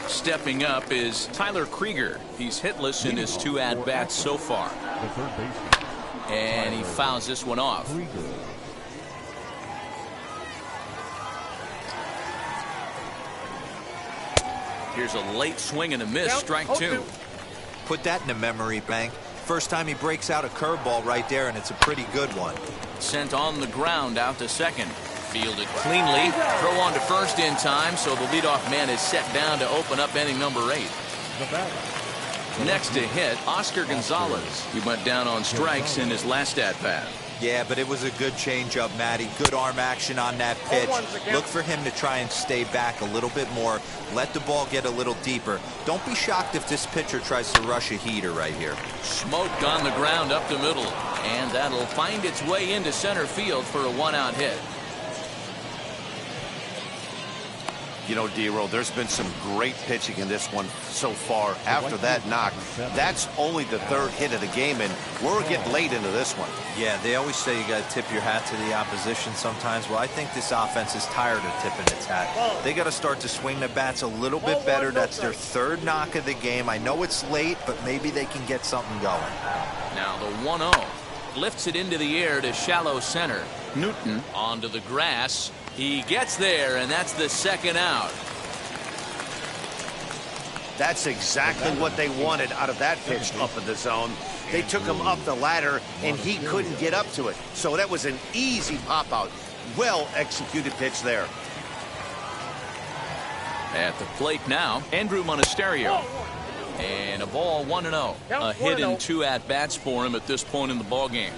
Stepping up is Tyler Krieger. He's hitless in his 2 at-bats so far. The third baseman. And he fouls this one off. Here's a late swing and a miss. Strike 2. Put that in the memory bank. First time he breaks out a curveball right there, and it's a pretty good one. Sent on the ground out to second. Fielded cleanly. Throw on to first in time, so the leadoff man is set down to open up inning number 8. Next to hit, Oscar Gonzalez. He went down on strikes in his last at-bat. Yeah, but it was a good changeup, Matty. Good arm action on that pitch. Look for him to try and stay back a little bit more. Let the ball get a little deeper. Don't be shocked if this pitcher tries to rush a heater right here. Smoked on the ground up the middle. And that'll find its way into center field for a 1-out hit. You know, D-Roll, there's been some great pitching in this one so far. After that knock, that's only the 3rd hit of the game, and we're getting late into this one. Yeah, they always say you got to tip your hat to the opposition sometimes. Well, I think this offense is tired of tipping its hat. They got to start to swing the bats a little bit better. That's their 3rd knock of the game. I know it's late, but maybe they can get something going. Now the 1-0. Lifts it into the air to shallow center. Newton onto the grass. He gets there, and that's the 2nd out. That's exactly what they wanted out of that pitch up in the zone. They took him up the ladder, and he couldn't get up to it. So that was an easy pop-out. Well-executed pitch there. At the plate now, Andrew Monasterio. And a ball 1-0. A hit in 2 at-bats for him at this point in the ballgame.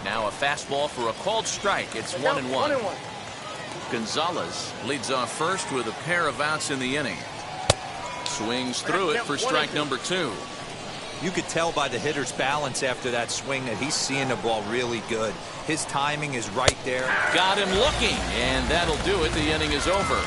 Now a fastball for a called strike. It's 1-1. Gonzalez leads off first with a pair of outs in the inning. Swings through it for strike number 2. You could tell by the hitter's balance after that swing that he's seeing the ball really good. His timing is right there. Got him looking, and that'll do it. The inning is over.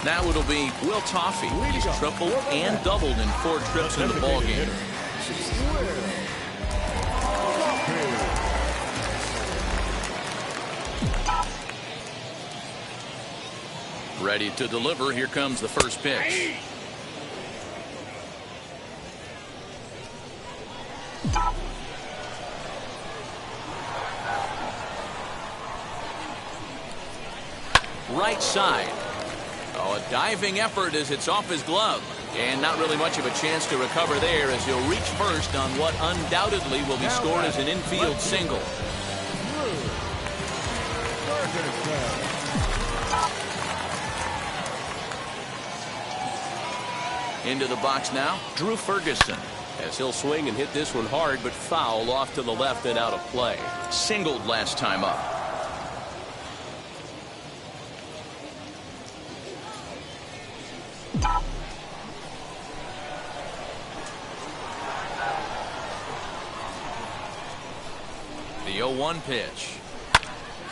Now it'll be Will Toffee. He's tripled and doubled in 4 trips in the ballgame. Ready to deliver. Here comes the first pitch. Right side. Oh, a diving effort as it's off his glove. And not really much of a chance to recover there as he'll reach first on what undoubtedly will be scored as an infield single. Into the box now, Drew Ferguson. As he'll swing and hit this one hard, but foul off to the left and out of play. Singled last time up. 0-1 pitch.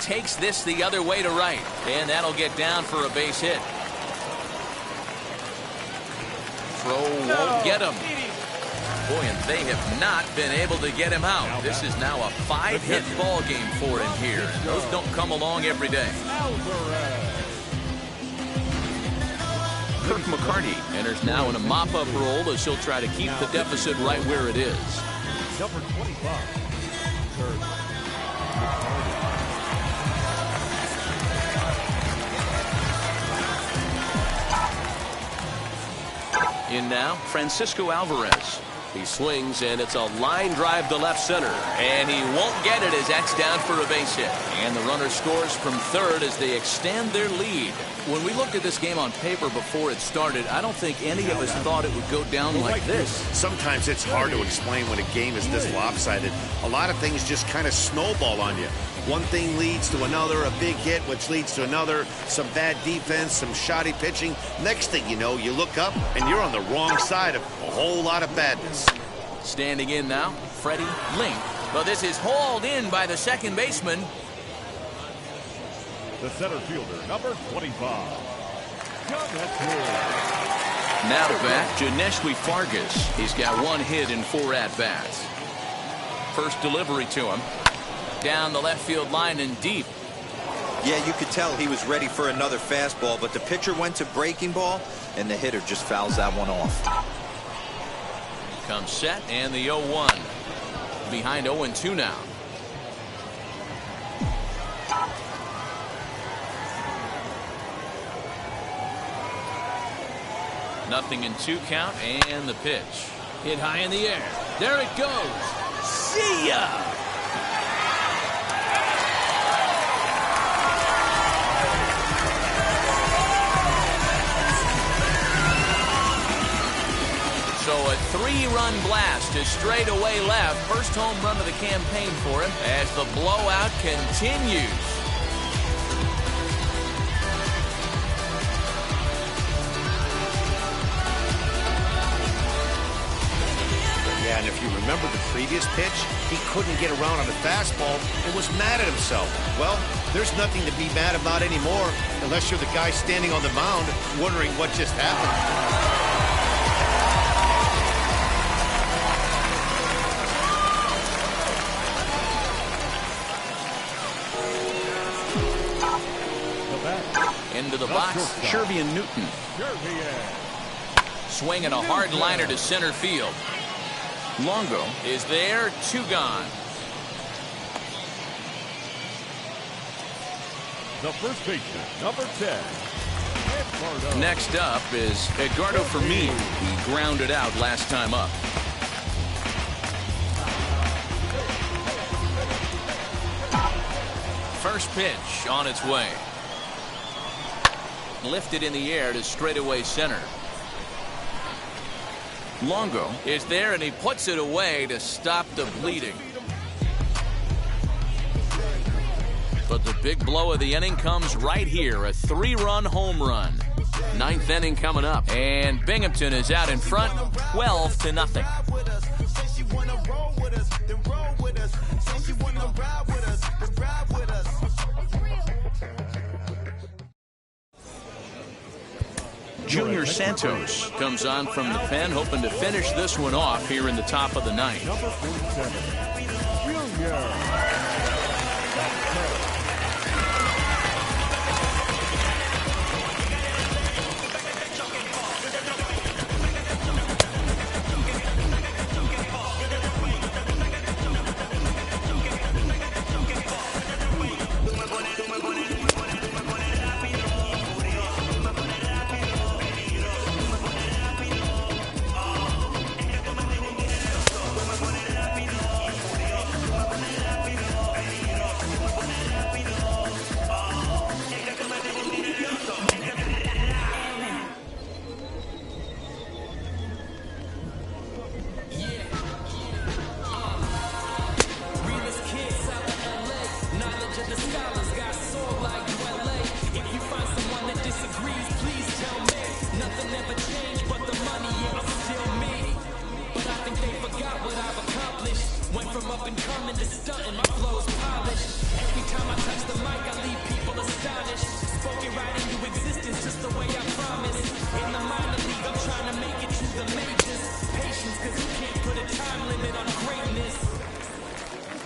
Takes this the other way to right, and that'll get down for a base hit. Throw won't get him. Boy, and they have not been able to get him out. This is now a 5-hit ball game for him here. And those don't come along every day. Kirk McCarty enters now in a mop-up role as he'll try to keep the deficit right where it is. Number 25. In now, Francisco Alvarez. He swings, and it's a line drive to left center. And he won't get it as that's down for a base hit. And the runner scores from third as they extend their lead. When we looked at this game on paper before it started, I don't think any of us thought it would go down like this. Sometimes it's hard to explain when a game is this lopsided. A lot of things just kind of snowball on you. One thing leads to another, a big hit, which leads to another, some bad defense, some shoddy pitching. Next thing you know, you look up and you're on the wrong side of a whole lot of badness. Standing in now, Freddie Link. But this is hauled in by the second baseman. The center fielder, number 25. Now to bat, Janeski Fargas. He's got 1 hit in 4 at-bats. First delivery to him. Down the left field line and deep. Yeah, you could tell he was ready for another fastball, but the pitcher went to breaking ball, and the hitter just fouls that one off. Comes set, and the 0-1. Behind 0-2 now. Nothing in 2 count, and the pitch. Hit high in the air. There it goes. See ya! So a 3-run blast to straightaway left. First home run of the campaign for him as the blowout continues. Yeah, and if you remember the previous pitch, he couldn't get around on the fastball and was mad at himself. Well, there's nothing to be mad about anymore unless you're the guy standing on the mound wondering what just happened. Into the box, Shervian Newton. Swinging a hard liner to center field. Longo is there, 2 gone. The first baseman, number 10. Next up is Edgardo Firmin. He grounded out last time up. First pitch on its way. Lifted in the air to straightaway center. Longo is there, and he puts it away to stop the bleeding. But the big blow of the inning comes right here, a 3-run home run. 9th inning coming up, and Binghamton is out in front, 12-0. Junior Santos comes on from the pen, hoping to finish this one off here in the top of the 9th. Number 47, Junior.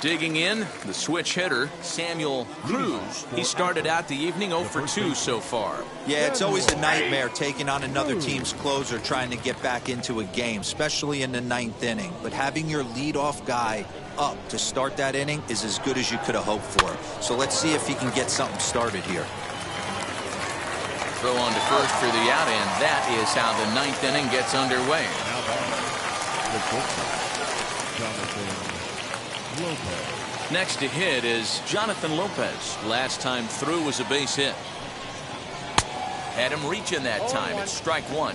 Digging in, the switch hitter, Samuel Cruz. He started out the evening 0 for 2 so far. Yeah, it's always a nightmare taking on another team's closer trying to get back into a game, especially in the 9th inning. But having your leadoff guy up to start that inning is as good as you could have hoped for. So let's see if he can get something started here. Throw on to first for the out, and that is how the 9th inning gets underway. Next to hit is Jonathan Lopez. Last time through was a base hit. Had him reaching that time. It's strike one.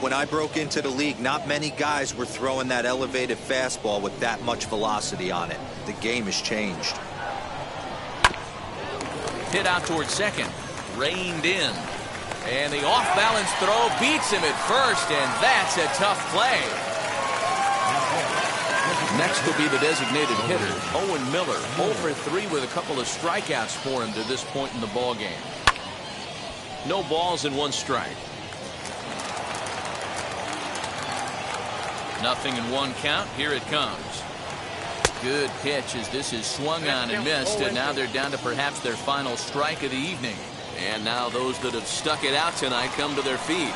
When I broke into the league, not many guys were throwing that elevated fastball with that much velocity on it. The game has changed. Hit out towards second. Reined in. And the off-balance throw beats him at first, and that's a tough play. Next will be the designated hitter, Owen Miller. 0 for 3 with a couple of strikeouts for him to this point in the ballgame. No balls and 1 strike. Nothing in 1 count. Here it comes. Good pitch as this is swung on and missed, and now they're down to perhaps their final strike of the evening. And now those that have stuck it out tonight come to their feet.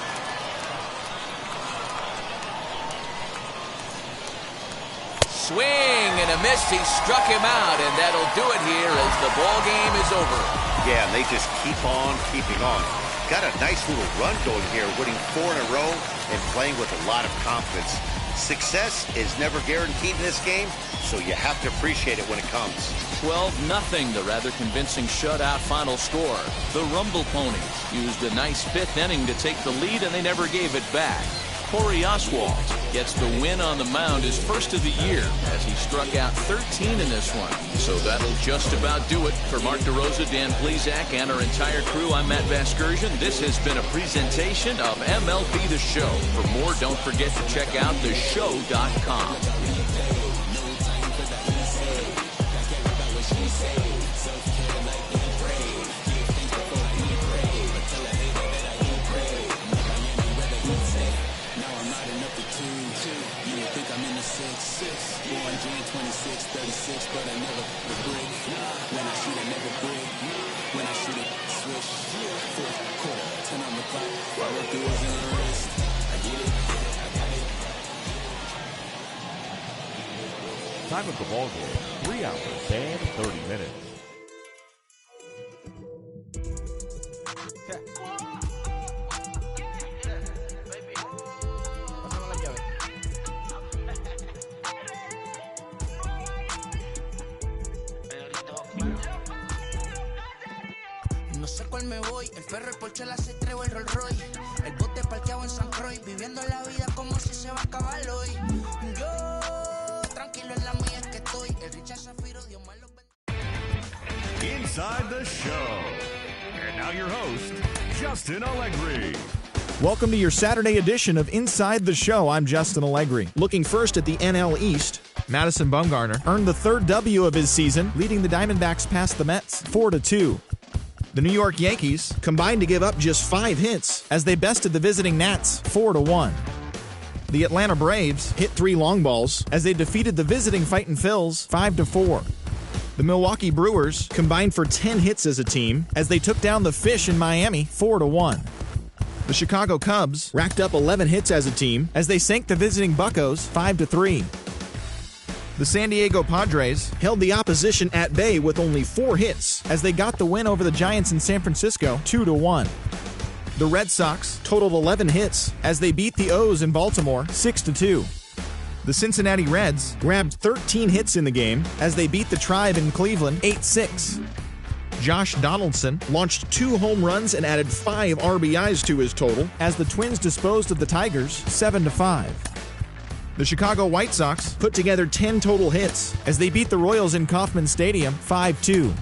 Swing and a miss. He struck him out, and that'll do it here as the ball game is over. Yeah, and they just keep on keeping on. Got a nice little run going here, winning 4 in a row and playing with a lot of confidence. Success is never guaranteed in this game, so you have to appreciate it when it comes. 12-0, the rather convincing shutout final score. The Rumble Ponies used a nice 5th inning to take the lead, and they never gave it back. Corey Oswalt gets the win on the mound, his first of the year, as he struck out 13 in this one. So that'll just about do it. For Mark DeRosa, Dan Plesac, and our entire crew, I'm Matt Vasgersian. This has been a presentation of MLB The Show. For more, don't forget to check out theshow.com. Time of the ball game, 3 hours and 30 minutes. No sé cuál me voy, el perro, el Porsche, la C3 o el Rolls Royce. El bote parqueado en San Croix, viviendo la vida como si se va a acabar hoy. Yo, tranquilo en la mía que estoy, el Richard Zafiro, Dios me lo bendiga. Inside the Show. And now your host, Justin Allegri. Welcome to your Saturday edition of Inside the Show. I'm Justin Allegri. Looking first at the NL East, Madison Bumgarner earned the 3rd W of his season, leading the Diamondbacks past the Mets 4-2. The New York Yankees combined to give up just 5 hits as they bested the visiting Nats 4-1. The Atlanta Braves hit 3 long balls as they defeated the visiting Fightin' Phils 5-4. The Milwaukee Brewers combined for 10 hits as a team as they took down the Fish in Miami 4-1. The Chicago Cubs racked up 11 hits as a team as they sank the visiting Buccos 5-3. The San Diego Padres held the opposition at bay with only 4 hits as they got the win over the Giants in San Francisco 2-1. The Red Sox totaled 11 hits as they beat the O's in Baltimore 6-2. The Cincinnati Reds grabbed 13 hits in the game as they beat the Tribe in Cleveland 8-6. Josh Donaldson launched 2 home runs and added 5 RBIs to his total as the Twins disposed of the Tigers 7-5. The Chicago White Sox put together 10 total hits as they beat the Royals in Kauffman Stadium 5-2.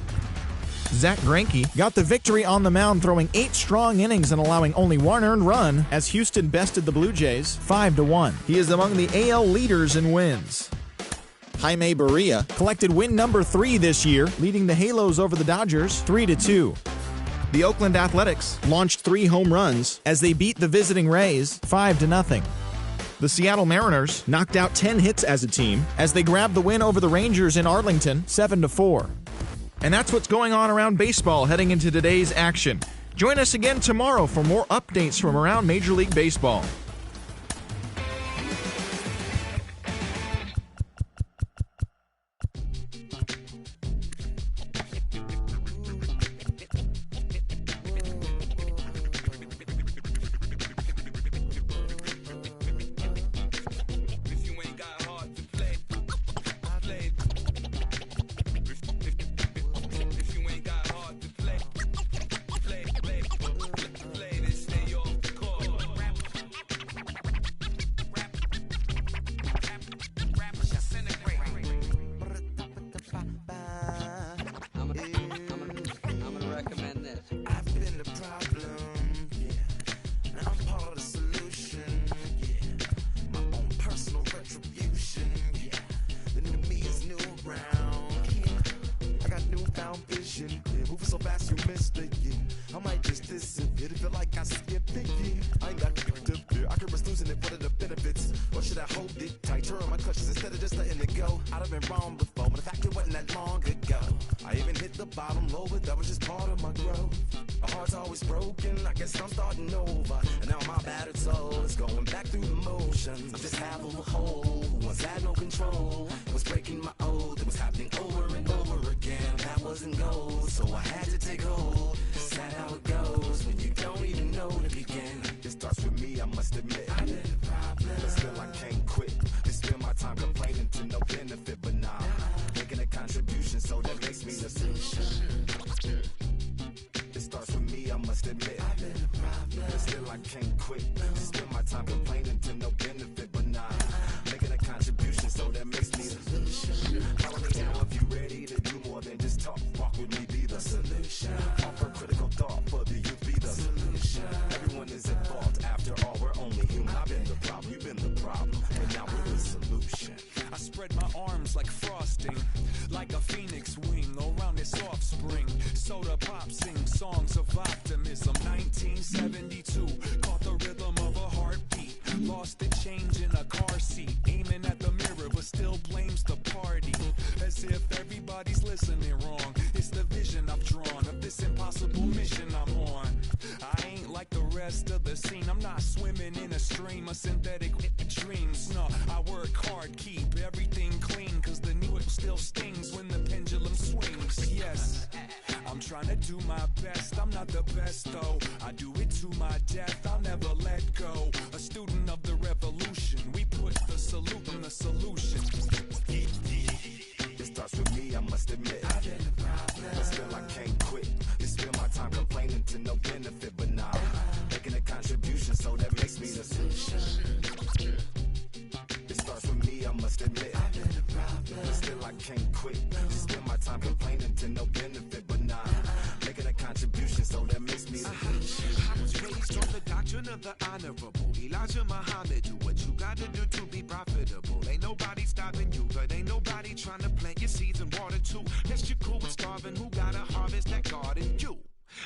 Zach Greinke got the victory on the mound, throwing 8 strong innings and allowing only 1 earned run as Houston bested the Blue Jays 5-1. He is among the AL leaders in wins. Jaime Barria collected win number 3 this year, leading the Halos over the Dodgers 3-2. The Oakland Athletics launched 3 home runs as they beat the visiting Rays 5-0. The Seattle Mariners knocked out 10 hits as a team as they grabbed the win over the Rangers in Arlington 7-4. And that's what's going on around baseball heading into today's action. Join us again tomorrow for more updates from around Major League Baseball.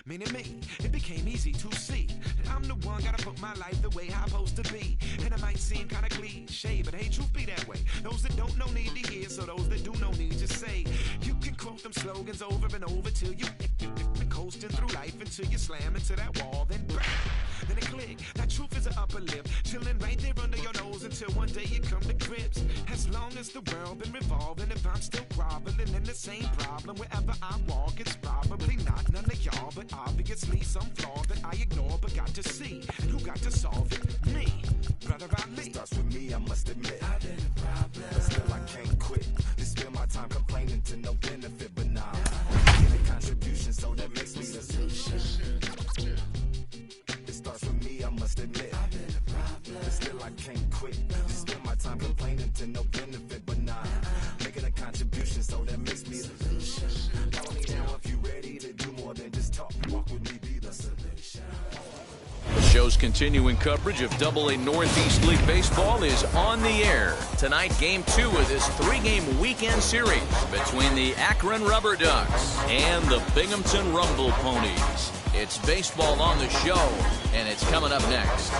Meaning me, it became easy to see that I'm the one gotta put my life the way I'm supposed to be. And it might seem kinda cliche, but hey, truth be that way. Those that don't know need to hear, so those that do know need to say. You can quote them slogans over and over till you coasting through life until you slam into that wall, then bang, then it click. That truth is an upper lip, chilling right there under your nose until one day you come to grips. As long as the world been revolving, if I'm still groveling in the same problem wherever I walk, it's probably not none of y'all, but obviously some flaw that I ignore but got to see. And who got to solve it? Me, brother Ali. It starts with me, I must admit. I've been a problem, but still I can't quit. They spend my time complaining to no benefit, but nah. Get a contribution, so that makes me the solution. It starts with me, I must admit. I've been a problem, but still I can't quit. They spend my time complaining to no benefit, but nah. Making a contribution, so that makes me the solution. Follow me now if you ready to do more than just talk. Walk with me, be the solution. The show's continuing coverage of AA Northeast League Baseball is on the air. Tonight, Game 2 of this 3-game weekend series between the Akron Rubber Ducks and the Binghamton Rumble Ponies. It's baseball on the show, and it's coming up next.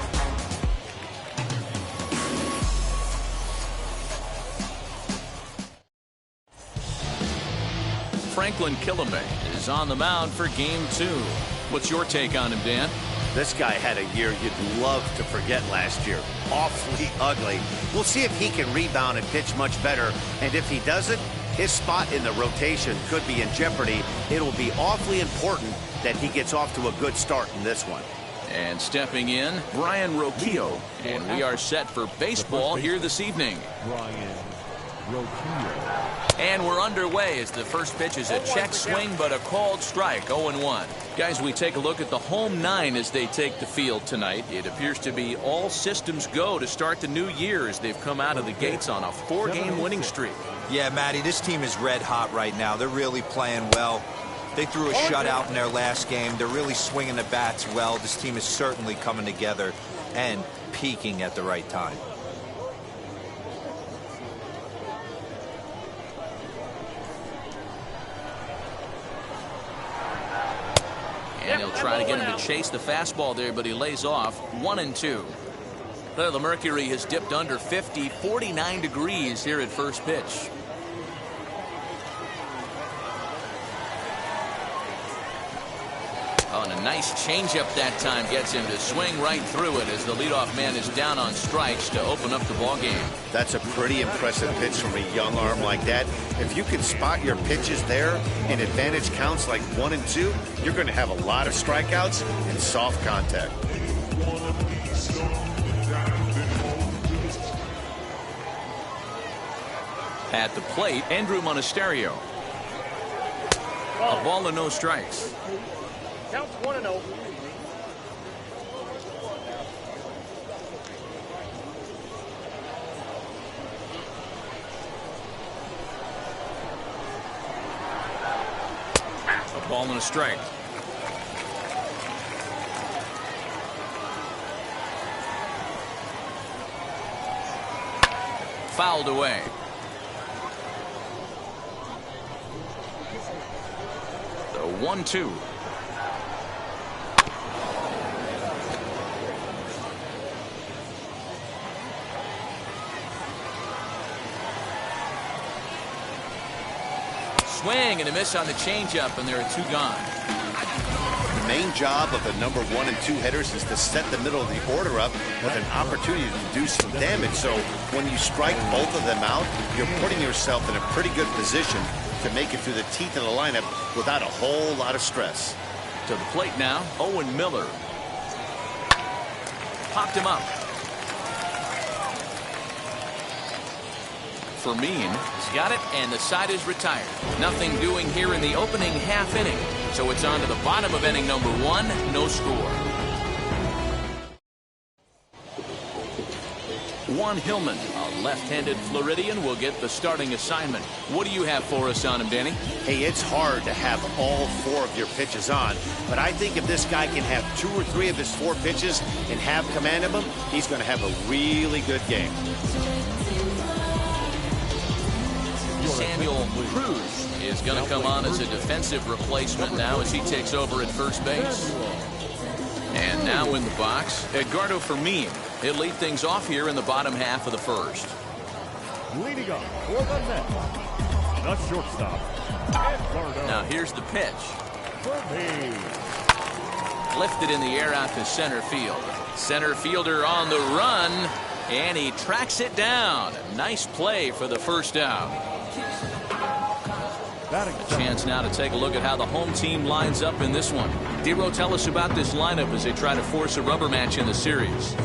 Franklin Kilome is on the mound for Game 2. What's your take on him, Dan? This guy had a year you'd love to forget last year. Awfully ugly. We'll see if he can rebound and pitch much better. And if he doesn't, his spot in the rotation could be in jeopardy. It'll be awfully important that he gets off to a good start in this one. And stepping in, Brian Roquillo. And we are set for baseball here this evening. Brian Roquillo. And we're underway as the first pitch is a check swing, but a called strike, 0-1. Guys, we take a look at the home 9 as they take the field tonight. It appears to be all systems go to start the new year as they've come out of the gates on a 4-game winning streak. Yeah, Matty, this team is red hot right now. They're really playing well. They threw a shutout in their last game. They're really swinging the bats well. This team is certainly coming together and peaking at the right time. And he'll try to get him to chase the fastball there, but he lays off. 1-2. The mercury has dipped under 50, 49 degrees here at first pitch. Oh, and a nice changeup that time gets him to swing right through it as the leadoff man is down on strikes to open up the ball game. That's a pretty impressive pitch from a young arm like that. If you can spot your pitches there in advantage counts like 1 and 2, you're going to have a lot of strikeouts and soft contact. At the plate, Andrew Monasterio. A ball and no strikes. Counts 1-0. A ball and a strike. Fouled away. The 1-2. Swing and a miss on the changeup, and there are 2 gone. The main job of the number 1 and 2 hitters is to set the middle of the order up with an opportunity to do some damage. So when you strike both of them out, you're putting yourself in a pretty good position to make it through the teeth of the lineup without a whole lot of stress. To the plate now, Owen Miller. Popped him up. Fermin has got it, and the side is retired. Nothing doing here in the opening half inning. So it's on to the bottom of inning number 1, no score. Juan Hillman, a left-handed Floridian, will get the starting assignment. What do you have for us on him, Danny? Hey, it's hard to have all 4 of your pitches on, but I think if this guy can have 2 or 3 of his 4 pitches and have command of them, he's going to have a really good game. Samuel Cruz is going to come on as a defensive replacement now as he takes over at first base. And now in the box, Edgardo Fermin. He'll lead things off here in the bottom half of the first. Leading up for the net, the shortstop, Edgardo. Now here's the pitch. Fermin. Lifted in the air out to center field. Center fielder on the run, and he tracks it down. Nice play for the first out. A chance now to take a look at how the home team lines up in this one. Dero, tell us about this lineup as they try to force a rubber match in the series.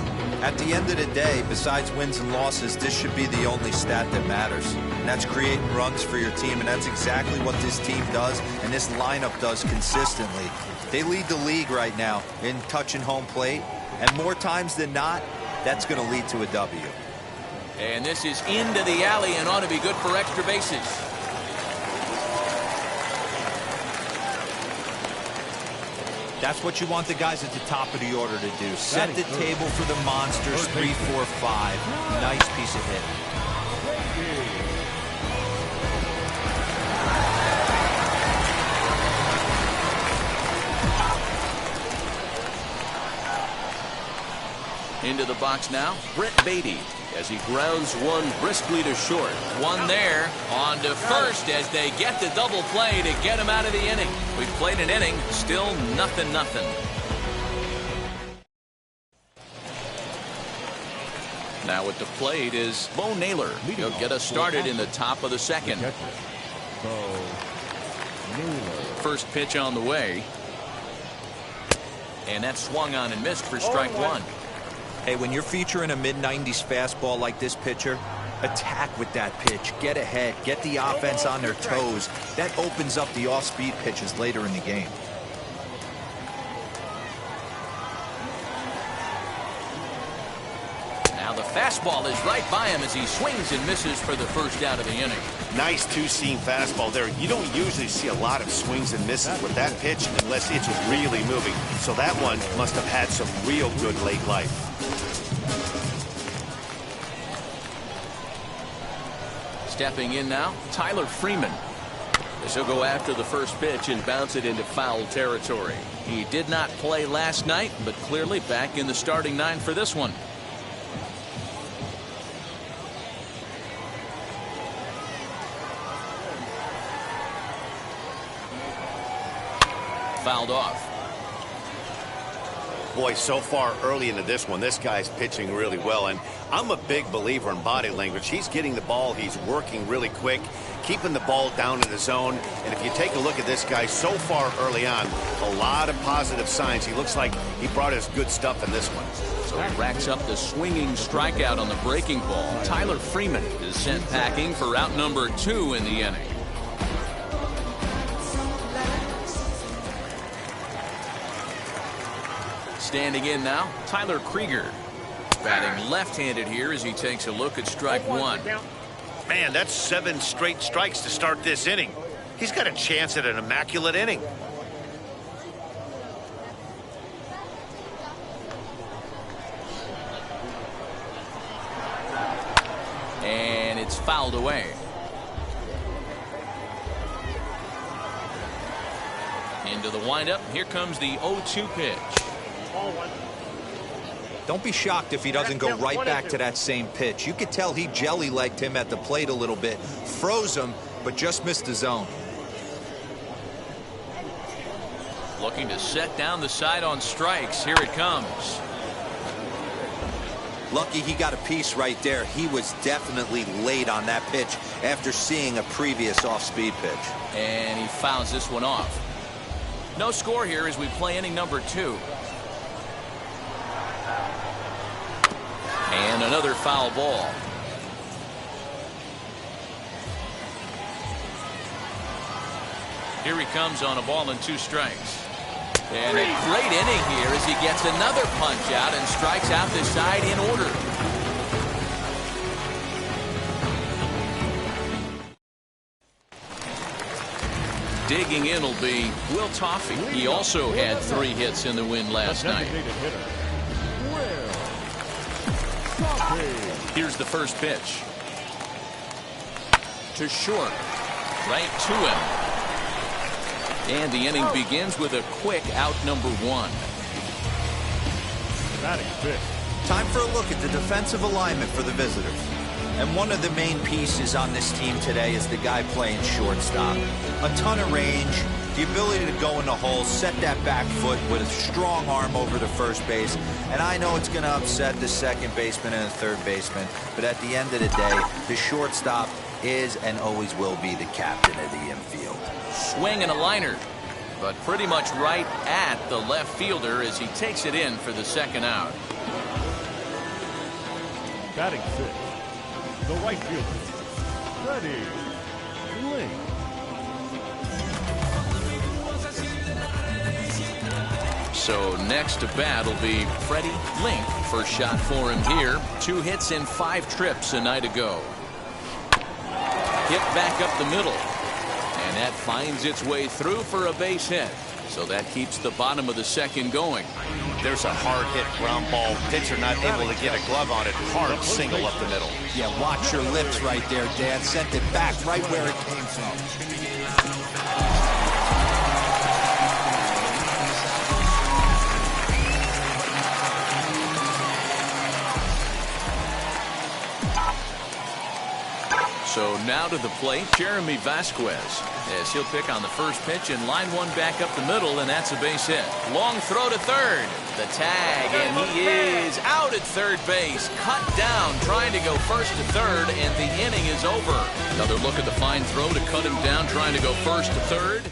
At the end of the day, besides wins and losses, this should be the only stat that matters. And that's creating runs for your team, and that's exactly what this team does and this lineup does consistently. They lead the league right now in touching home plate, and more times than not, that's going to lead to a W. And this is into the alley and ought to be good for extra bases. That's what you want the guys at the top of the order to do. Set the table for the monsters. 3, 4, 5. Nice piece of hit. Into the box now, Brett Beatty, as he grounds one briskly to short. One there, on to first as they get the double play to get him out of the inning. We've played an inning, still nothing. Now at the plate is Bo Naylor. He'll get us started in the top of the second. First pitch on the way. And that swung on and missed for strike one. Hey, when you're featuring a mid-90s fastball like this pitcher, attack with that pitch. Get ahead. Get the offense on their toes. That opens up the off-speed pitches later in the game. Now the fastball is right by him as he swings and misses for the first out of the inning. Nice two-seam fastball there. You don't usually see a lot of swings and misses with that pitch unless it's really moving. So that one must have had some real good late life. Stepping in now, Tyler Freeman. This will go after the first pitch and bounce it into foul territory. He did not play last night, but clearly back in the starting nine for this one. Fouled off. Boy, so far early into this one, this guy's pitching really well, and I'm a big believer in body language. He's getting the ball, he's working really quick, keeping the ball down in the zone, and if you take a look at this guy so far early on, a lot of positive signs. He looks like he brought us good stuff in this one. So he racks up the swinging strikeout on the breaking ball. Tyler Freeman is sent packing for out number 2 in the inning. Standing in now, Tyler Krieger. Batting left-handed here as he takes a look at strike one. Man, that's 7 straight strikes to start this inning. He's got a chance at an immaculate inning. And it's fouled away. Into the windup. Here comes the 0-2 pitch. Don't be shocked if he doesn't go right back to that same pitch. You could tell he jelly-legged him at the plate a little bit, froze him, but just missed the zone. Looking to set down the side on strikes. Here it comes. Lucky he got a piece right there. He was definitely late on that pitch after seeing a previous off-speed pitch. And he fouls this one off. No score here as we play inning number 2. And another foul ball. Here he comes on a ball and 2 strikes. And a great inning here as he gets another punch out and strikes out the side in order. Digging in will be Will Toffey. He also had 3 hits in the win last night. Here's the first pitch. To short. Right to him. And the inning begins with a quick out number 1. Time for a look at the defensive alignment for the visitors. And one of the main pieces on this team today is the guy playing shortstop. A ton of range, the ability to go in the hole, set that back foot with a strong arm over the first base. And I know it's going to upset the second baseman and the third baseman, but at the end of the day, the shortstop is and always will be the captain of the infield. Swing and a liner, but pretty much right at the left fielder as he takes it in for the second out. Batting 6, the right fielder, Freddie Link. So next to bat will be Freddie Link. First shot for him here. 2 hits and 5 trips a night ago. Hit back up the middle. And that finds its way through for a base hit. So that keeps the bottom of the second going. There's a hard hit ground ball. Pitcher not able to get a glove on it. Hard single up the middle. Yeah, watch your lips right there, Dad. Sent it back right where it came from. So now to the plate, Jeremy Vasquez, as he'll pick on the first pitch and line one back up the middle, and that's a base hit. Long throw to third. The tag, and he is out at third base. Cut down, trying to go first to third, and the inning is over. Another look at the fine throw to cut him down, trying to go first to third.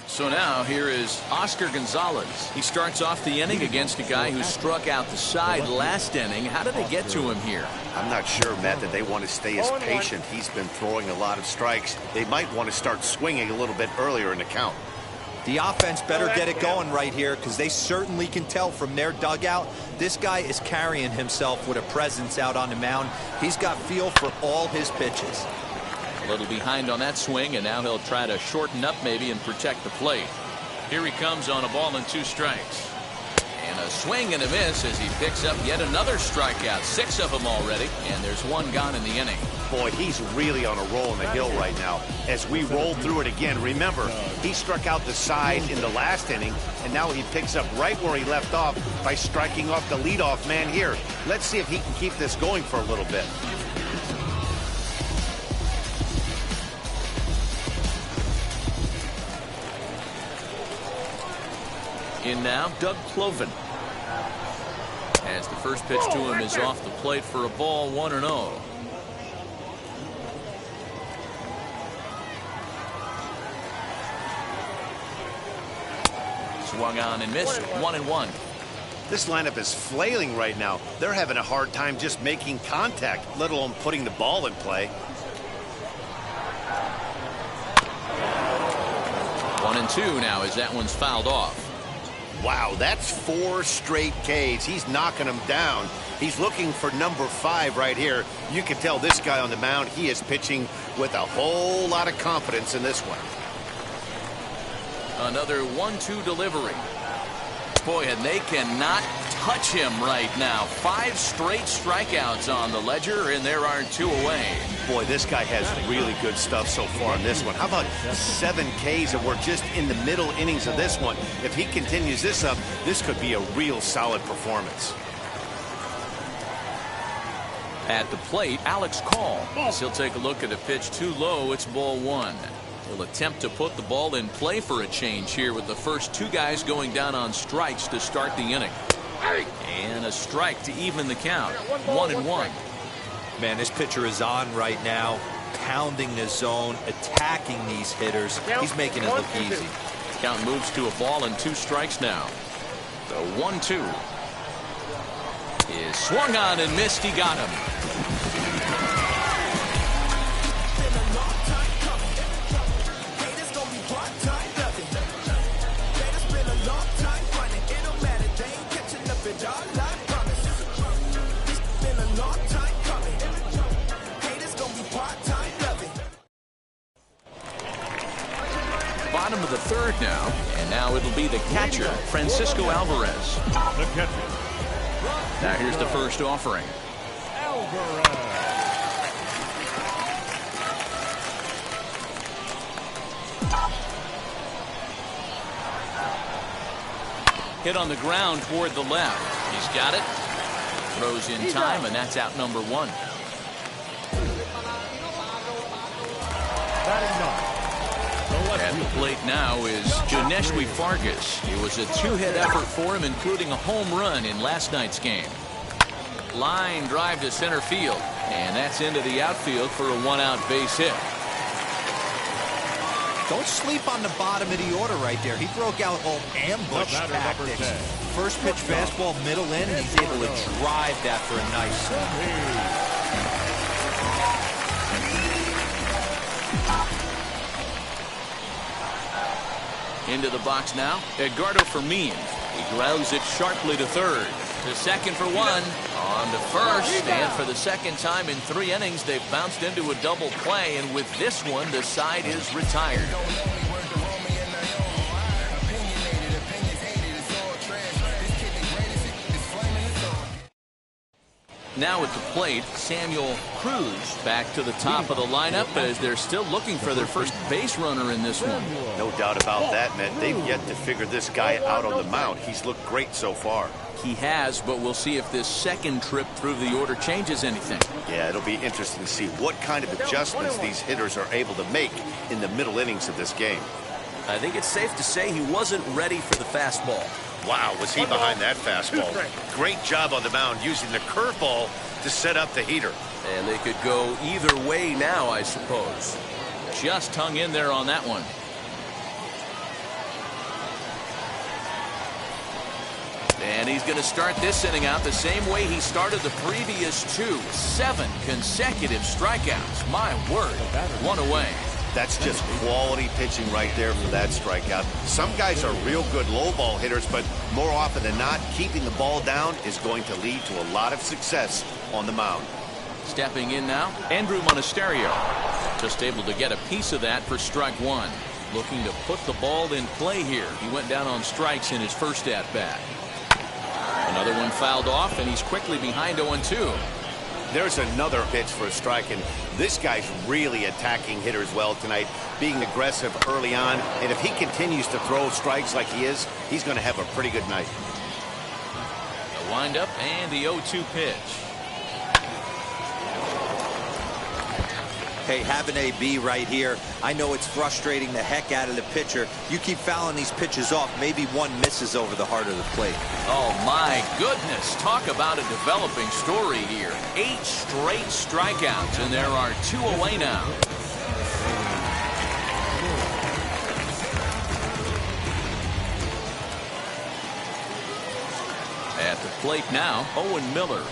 So now here is Oscar Gonzalez. He starts off the inning against a guy who struck out the side last inning. How did they get to him here? I'm not sure, Matt, that they want to stay as patient. He's been throwing a lot of strikes. They might want to start swinging a little bit earlier in the count. The offense better get it going right here, because they certainly can tell from their dugout this guy is carrying himself with a presence out on the mound. He's got feel for all his pitches. A little behind on that swing, and now he'll try to shorten up maybe and protect the plate. Here he comes on a ball and 2 strikes. And a swing and a miss as he picks up yet another strikeout. 6 of them already, and there's 1 gone in the inning. Boy, he's really on a roll in the hill right now. As we roll through it again, remember, he struck out the side in the last inning, and now he picks up right where he left off by striking off the leadoff man here. Let's see if he can keep this going for a little bit. In now, Doug Cloven. As the first pitch to him is off the plate for a ball, 1-0. Swung on and missed, 1-1. This lineup is flailing right now. They're having a hard time just making contact, let alone putting the ball in play. 1-2 now as that one's fouled off. Wow, that's 4 straight Ks. He's knocking them down. He's looking for number 5 right here. You can tell this guy on the mound, he is pitching with a whole lot of confidence in this one. Another 1-2 delivery. Boy, and they cannot touch him right now. 5 straight strikeouts on the ledger, and there are 2 away. Boy, this guy has really good stuff so far in this one. How about 7 Ks, and we're just in the middle innings of this one. If he continues this up, this could be a real solid performance. At the plate, Alex Call. He'll take a look at a pitch too low. It's ball 1. He'll attempt to put the ball in play for a change here with the first 2 guys going down on strikes to start the inning. And a strike to even the count. 1-1. Man, this pitcher is on right now, pounding the zone, attacking these hitters. He's making it look easy. Count moves to a ball and 2 strikes now. The 1-2 is swung on and missed. He got him. Bottom of the 3rd now, and now it'll be the catcher, Francisco Alvarez. The catcher. Now here's the first offering. Alvarez. Hit on the ground toward the left. He's got it. Throws in time, and that's out number 1. At the plate now is Janeshwi Fargas. It was a 2-hit effort for him, including a home run in last night's game. Line drive to center field, and that's into the outfield for a 1-out base hit. Don't sleep on the bottom of the order right there. He broke out all ambush tactics. First pitch fastball, middle in, and he's able to drive that for a nice swing. Into the box now, Edgardo Fermin. He grounds it sharply to third. To second for 1. On to first. And for the second time in 3 innings, they've bounced into a double play. And with this one, the side is retired. Now at the plate, Samuel Cruz back to the top of the lineup as they're still looking for their first base runner in this one. No doubt about that, man. They've yet to figure this guy out on the mound. He's looked great so far. He has, but we'll see if this second trip through the order changes anything. Yeah, it'll be interesting to see what kind of adjustments these hitters are able to make in the middle innings of this game. I think it's safe to say he wasn't ready for the fastball. Wow, was he behind that fastball. Great job on the mound using the curveball to set up the heater. And they could go either way now, I suppose. Just hung in there on that one. And he's going to start this inning out the same way he started the previous two. 7 consecutive strikeouts. My word, 1 away. That's just quality pitching right there for that strikeout. Some guys are real good low ball hitters, but more often than not, keeping the ball down is going to lead to a lot of success on the mound. Stepping in now, Andrew Monasterio. Just able to get a piece of that for strike 1. Looking to put the ball in play here. He went down on strikes in his first at-bat. Another one fouled off, and he's quickly behind 0-2. There's another pitch for a strike, and this guy's really attacking hitters well tonight, being aggressive early on, and if he continues to throw strikes like he is, he's going to have a pretty good night. The windup and the 0-2 pitch. Hey, having AB right here, I know it's frustrating the heck out of the pitcher. You keep fouling these pitches off, maybe one misses over the heart of the plate. Oh, my goodness. Talk about a developing story here. 8 straight strikeouts, and there are 2 away now. At the plate now, Owen Miller.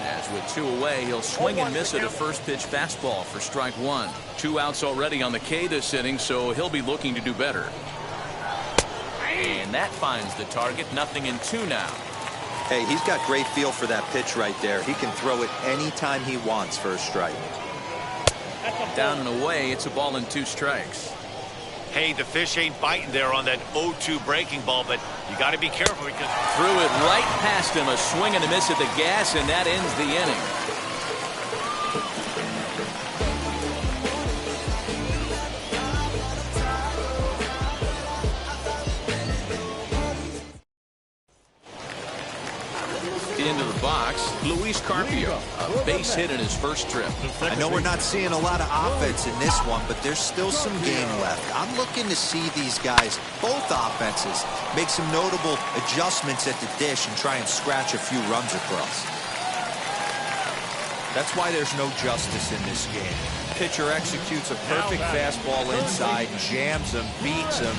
As with 2 away, he'll swing and miss at a first pitch fastball for strike 1. 2 outs already on the K this inning, so he'll be looking to do better. And that finds the target. 0-2 now. Hey, he's got great feel for that pitch right there. He can throw it anytime he wants for a strike. Down and away, it's a ball and 2 strikes. Hey, the fish ain't biting there on that 0-2 breaking ball, but you got to be careful because threw it right past him. A swing and a miss at the gas, and that ends the inning. Into the box, Luis Carpio, a base hit in his first trip. I know we're not seeing a lot of offense in this one, but there's still some game left. I'm looking to see these guys, both offenses, make some notable adjustments at the dish and try and scratch a few runs across. That's why there's no justice in this game. Pitcher executes a perfect fastball inside, jams him, beats him,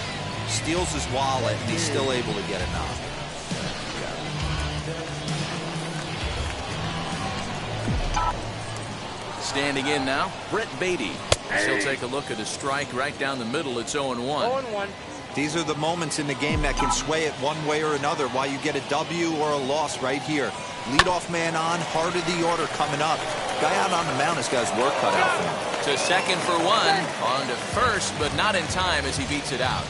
steals his wallet, and he's still able to get a knock. Standing in now, Brett Beatty. He'll take a look at a strike right down the middle. It's 0-1. 0-1. These are the moments in the game that can sway it one way or another, why you get a W or a loss right here. Leadoff man on, heart of the order coming up. Guy out on the mound has got his work cut out for him. To second for 1. On to first, but not in time as he beats it out.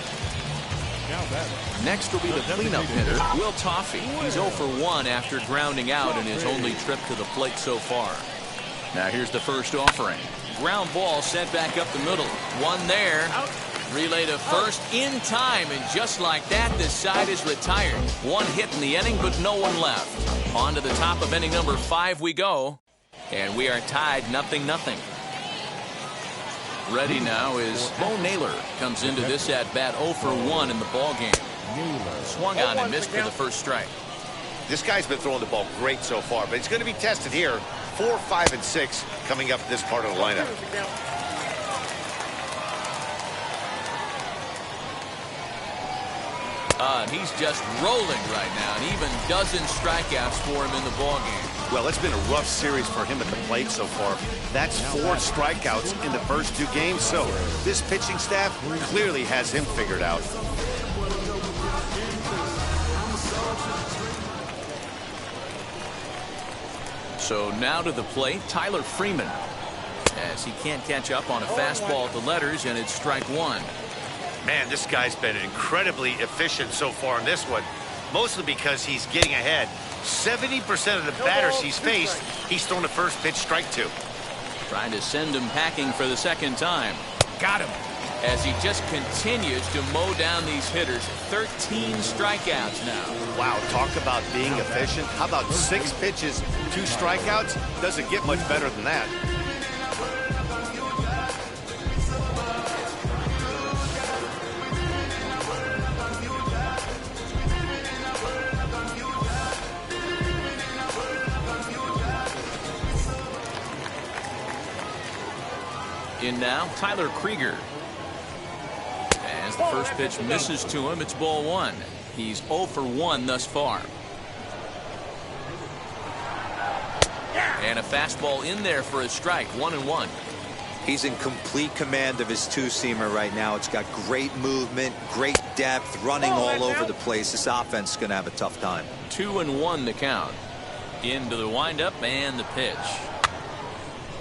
Next will be the cleanup hitter, Will Toffee. He's 0 for 1 after grounding out in his only trip to the plate so far. Now here's the first offering. Ground ball sent back up the middle. 1 there. Relay to first in time, and just like that, this side is retired. 1 hit in the inning, but no one left. On to the top of inning number 5 we go. And we are tied 0-0. Ready now is Bo Naylor. Comes into this at-bat 0 for 1 in the ballgame. Swung on and missed for the first strike. this guy's been throwing the ball great so far, but he's going to be tested here. 4, 5, and 6 coming up this part of the lineup. And he's just rolling right now, and even dozen strikeouts for him in the ballgame. Well, it's been a rough series for him at the plate so far. That's 4 strikeouts in the first 2 games, so this pitching staff clearly has him figured out. So now to the plate, Tyler Freeman, as he can't catch up on a fastball at the letters, and it's strike 1. Man, this guy's been incredibly efficient so far in this one. mostly because he's getting ahead. 70% of the batters he's faced, he's thrown a first pitch strike to. Trying to send him packing for the second time. Got him. As he just continues to mow down these hitters. 13 strikeouts now. Wow, talk about being efficient. How about 6 pitches, 2 strikeouts? Doesn't get much better than that. In now, Tyler Krieger. As the first pitch misses to him, it's ball 1. He's 0 for 1 thus far. And a fastball in there for a strike, 1-1. He's in complete command of his two-seamer right now. It's got great movement, great depth, running all over the place. This offense is going to have a tough time. 2-1 the count. Into the windup and the pitch.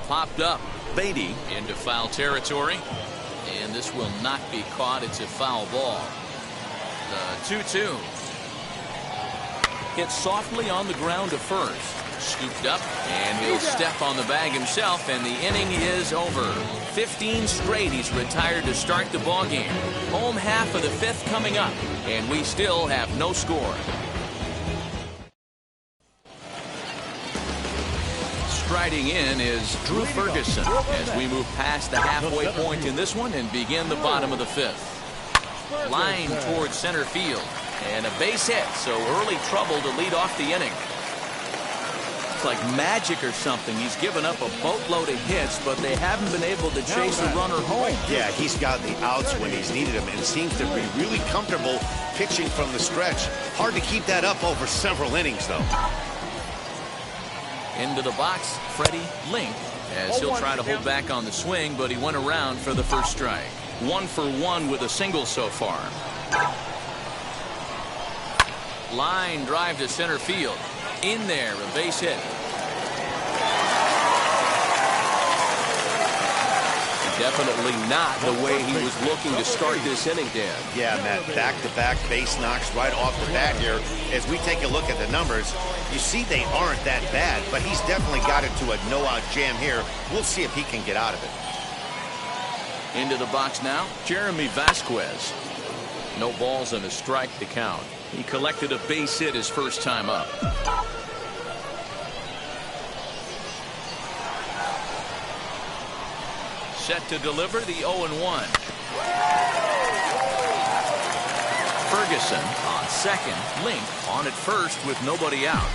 Popped up. Beatty into foul territory. And this will not be caught. It's a foul ball. The 2-2. Hit softly on the ground to first. Scooped up, and he'll step on the bag himself, and the inning is over. 15 straight he's retired to start the ballgame. Home half of the 5th coming up, and we still have no score. Striding in is Drew Ferguson as we move past the halfway point in this one and begin the bottom of the 5th. Line towards center field, and a base hit, so early trouble to lead off the inning. It's like magic or something. He's given up a boatload of hits, but they haven't been able to chase a runner home. Yeah, he's got the outs when he's needed them and seems to be really comfortable pitching from the stretch. Hard to keep that up over several innings, though. Into the box, Freddie Link, as he'll try to hold back on the swing, but he went around for the first strike. 1 for 1 with a single so far. Line drive to center field. In there, a base hit. Definitely not the way he was looking to start this inning, Dan. Yeah, Matt, back-to-back base knocks right off the bat here. As we take a look at the numbers, you see they aren't that bad, but he's definitely got into a no-out jam here. We'll see if he can get out of it. Into the box now, Jeremy Vasquez. No balls and a strike to count. He collected a base hit his first time up. Set to deliver the 0-1. Ferguson on second. Link on at first with nobody out.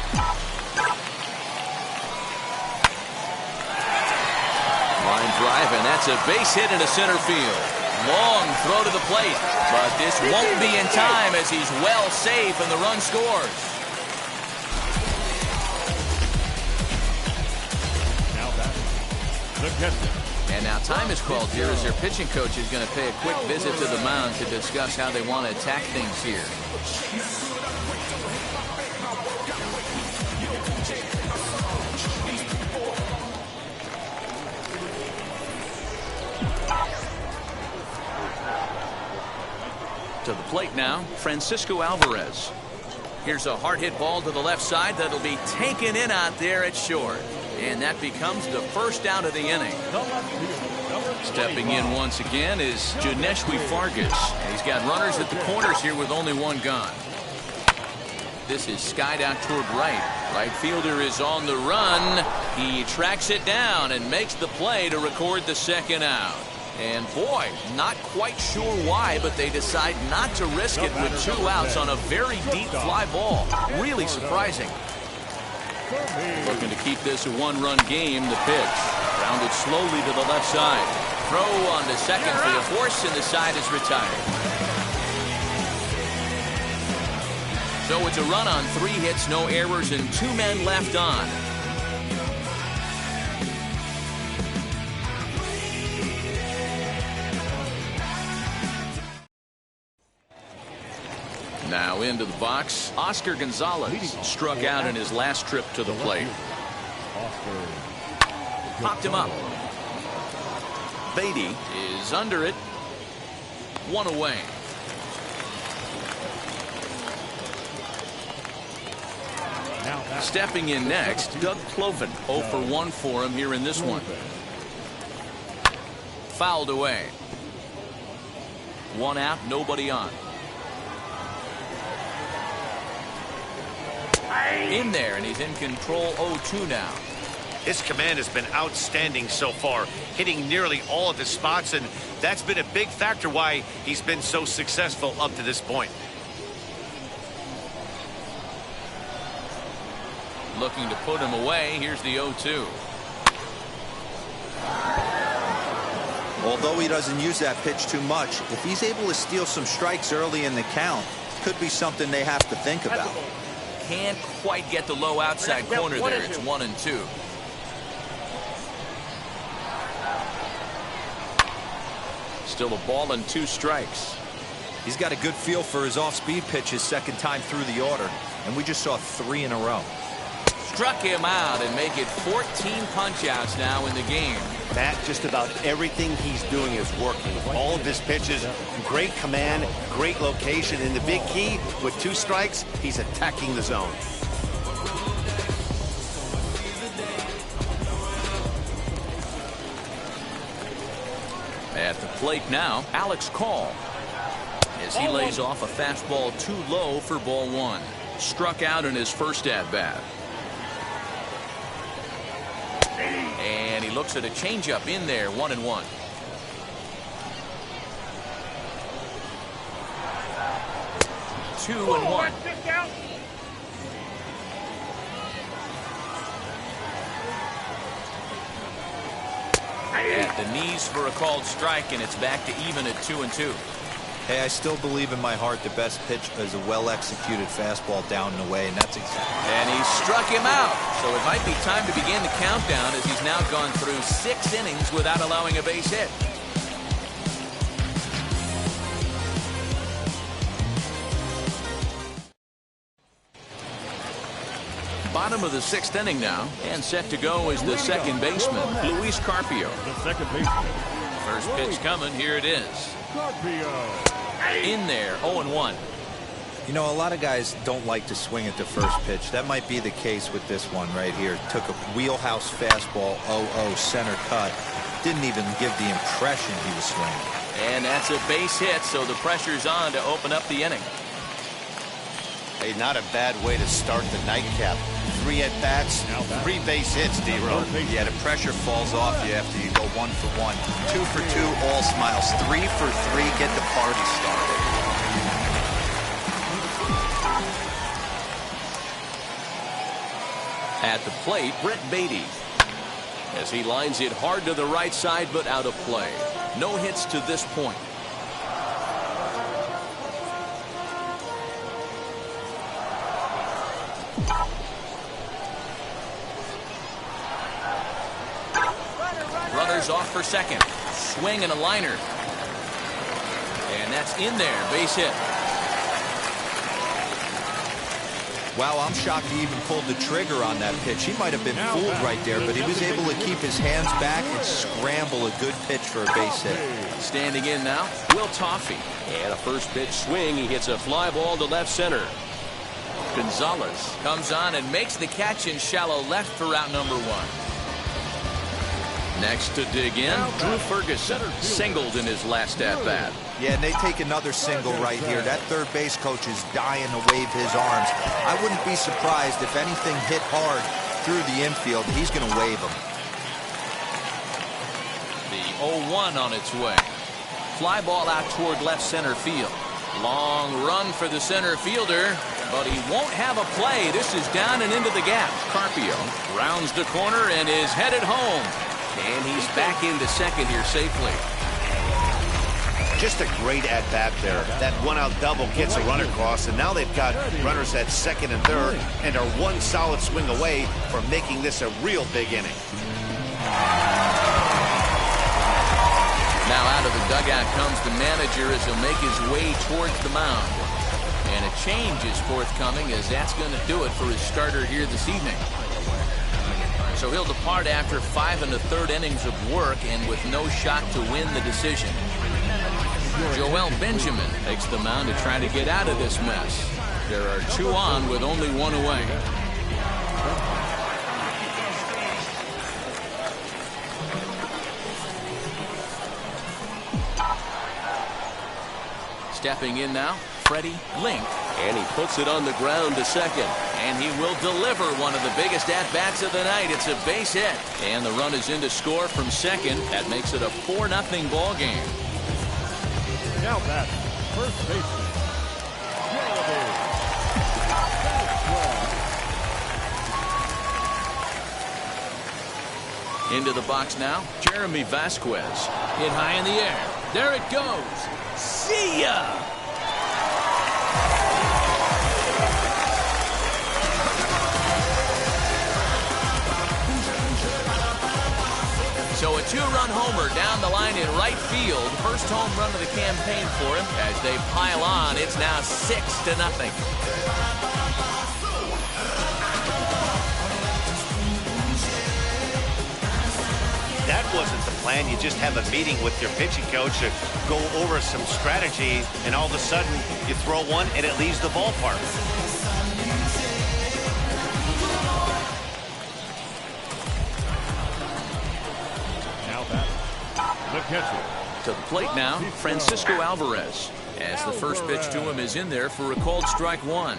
Line drive, and that's a base hit into center field. Long throw to the plate, but this won't be in time as he's well safe and the run scores. Now batting, the catcher. And now time is called here as their pitching coach is going to pay a quick visit to the mound to discuss how they want to attack things here. To the plate now, Francisco Alvarez. Here's a hard hit ball to the left side that'll be taken in out there at short. And that becomes the first out of the inning. Stepping in once again is Janeshwi Fargas. And he's got runners at the corners here with only one gone. This is skied out toward right. Right fielder is on the run. He tracks it down and makes the play to record the second out. And boy, not quite sure why, but they decide not to risk it with 2 outs on a very deep fly ball. Really surprising. Looking to keep this a 1-run game. The pitch grounded slowly to the left side. Throw on to second for the force, and the side is retired. So it's a run on 3 hits, no errors, and 2 men left on. Now into the box, Oscar Gonzalez struck out in his last trip to the plate. Popped him up. Beatty is under it. 1 away. Stepping in next, Doug Cloven. 0 for 1 for him here in this one. Fouled away. 1 out, nobody on. In there, and he's in control. 0-2 now. His command has been outstanding so far, hitting nearly all of his spots, and that's been a big factor why he's been so successful up to this point. Looking to put him away. Here's the 0-2. Although he doesn't use that pitch too much, if he's able to steal some strikes early in the count, could be something they have to think about. Can't quite get the low outside corner there. It's 1-2. Still a ball and 2 strikes. He's got a good feel for his off-speed pitches second time through the order, and we just saw 3 in a row. Struck him out and make it 14 punch-outs now in the game. Matt, just about everything he's doing is working. All of his pitches, great command, great location, and the big key, with 2 strikes, he's attacking the zone. At the plate now, Alex Call, as he lays off a fastball too low for ball 1. Struck out in his first at-bat. And he looks at a changeup in there. 1-1. Two and 1. At the knees for a called strike, and it's back to even at 2-2. Hey, I still believe in my heart the best pitch is a well-executed fastball down and away, and that's exactly. And he struck him out. So it might be time to begin the countdown, as he's now gone through 6 innings without allowing a base hit. Bottom of the 6th inning now, and set to go is the second baseman, Luis Carpio. The second baseman. First pitch coming. Here it is. Carpio. In there. 0-1. You know, a lot of guys don't like to swing at the first pitch. That might be the case with this one right here. Took a wheelhouse fastball, 0-0 center cut. Didn't even give the impression he was swinging. And that's a base hit, so the pressure's on to open up the inning. Hey, not a bad way to start the nightcap. 3 at-bats, 3 base hits, D-Row. Yeah, the pressure falls off you after you go 1 for 1. 2 for 2, all smiles. 3 for 3, get the party started. At the plate, Brett Beatty, as he lines it hard to the right side, but out of play. No hits to this point. Runners off for second. Swing and a liner. And that's in there. Base hit. Wow, I'm shocked he even pulled the trigger on that pitch. He might have been fooled right there, but he was able to keep his hands back and scramble a good pitch for a base hit. Standing in now, Will Toffey. And a first pitch swing. He hits a fly ball to left center. Gonzalez comes on and makes the catch in shallow left for out number 1. Next to dig in, Drew Ferguson singled in his last at-bat. Yeah, and they take another single right here. That third base coach is dying to wave his arms. I wouldn't be surprised if anything hit hard through the infield. He's going to wave them. The 0-1 on its way. Fly ball out toward left center field. Long run for the center fielder, but he won't have a play. This is down and into the gap. Carpio rounds the corner and is headed home. And he's back into second here safely. Just a great at-bat there. That one-out double gets a run across, and now they've got runners at second and third and are one solid swing away from making this a real big inning. Now out of the dugout comes the manager as he'll make his way towards the mound. And a change is forthcoming, as that's going to do it for his starter here this evening. So he'll depart after 5 1/3 innings of work and with no shot to win the decision. Joel Benjamin takes the mound to try to get out of this mess. There are 2 on with only 1 away. Stepping in now, Freddie Link. And he puts it on the ground to second. And he will deliver one of the biggest at-bats of the night. It's a base hit. And the run is in to score from second. That makes it a 4-0 ball game. Now batting, first baseman, Into the box now, Jeremy Vasquez. Hit high in the air. There it goes. See ya! So a 2-run homer down the line in right field. First home run of the campaign for him. As they pile on, it's now 6-0. That wasn't the plan. You just have a meeting with your pitching coach to go over some strategy, and all of a sudden you throw one and it leaves the ballpark. now batting, the catcher. To the plate now, Francisco Alvarez. As the first pitch to him is in there for a called strike one.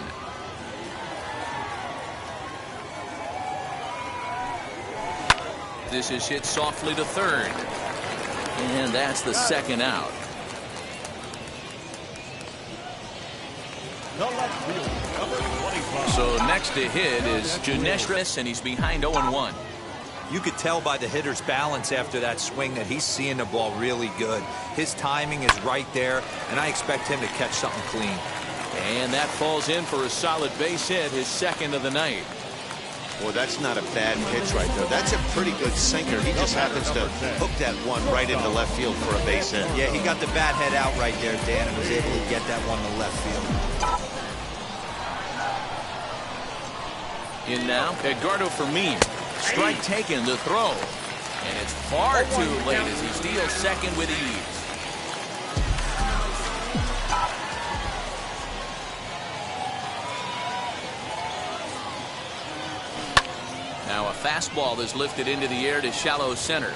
This is hit softly to third. And that's the second out. The left field, number 25. So next to hit is Janesh, and he's behind 0-1. You could tell by the hitter's balance after that swing that he's seeing the ball really good. His timing is right there, and I expect him to catch something clean. And that falls in for a solid base hit, his second of the night. Well, that's not a bad pitch right there. That's a pretty good sinker. He just happens to hook that one right into left field for a base hit. Yeah, he got the bat head out right there, Dan, and was able to get that one to left field. In now, Edgardo Fermin. Strike taken, the throw. And it's far too late as he steals second with ease. Now a fastball is lifted into the air to shallow center.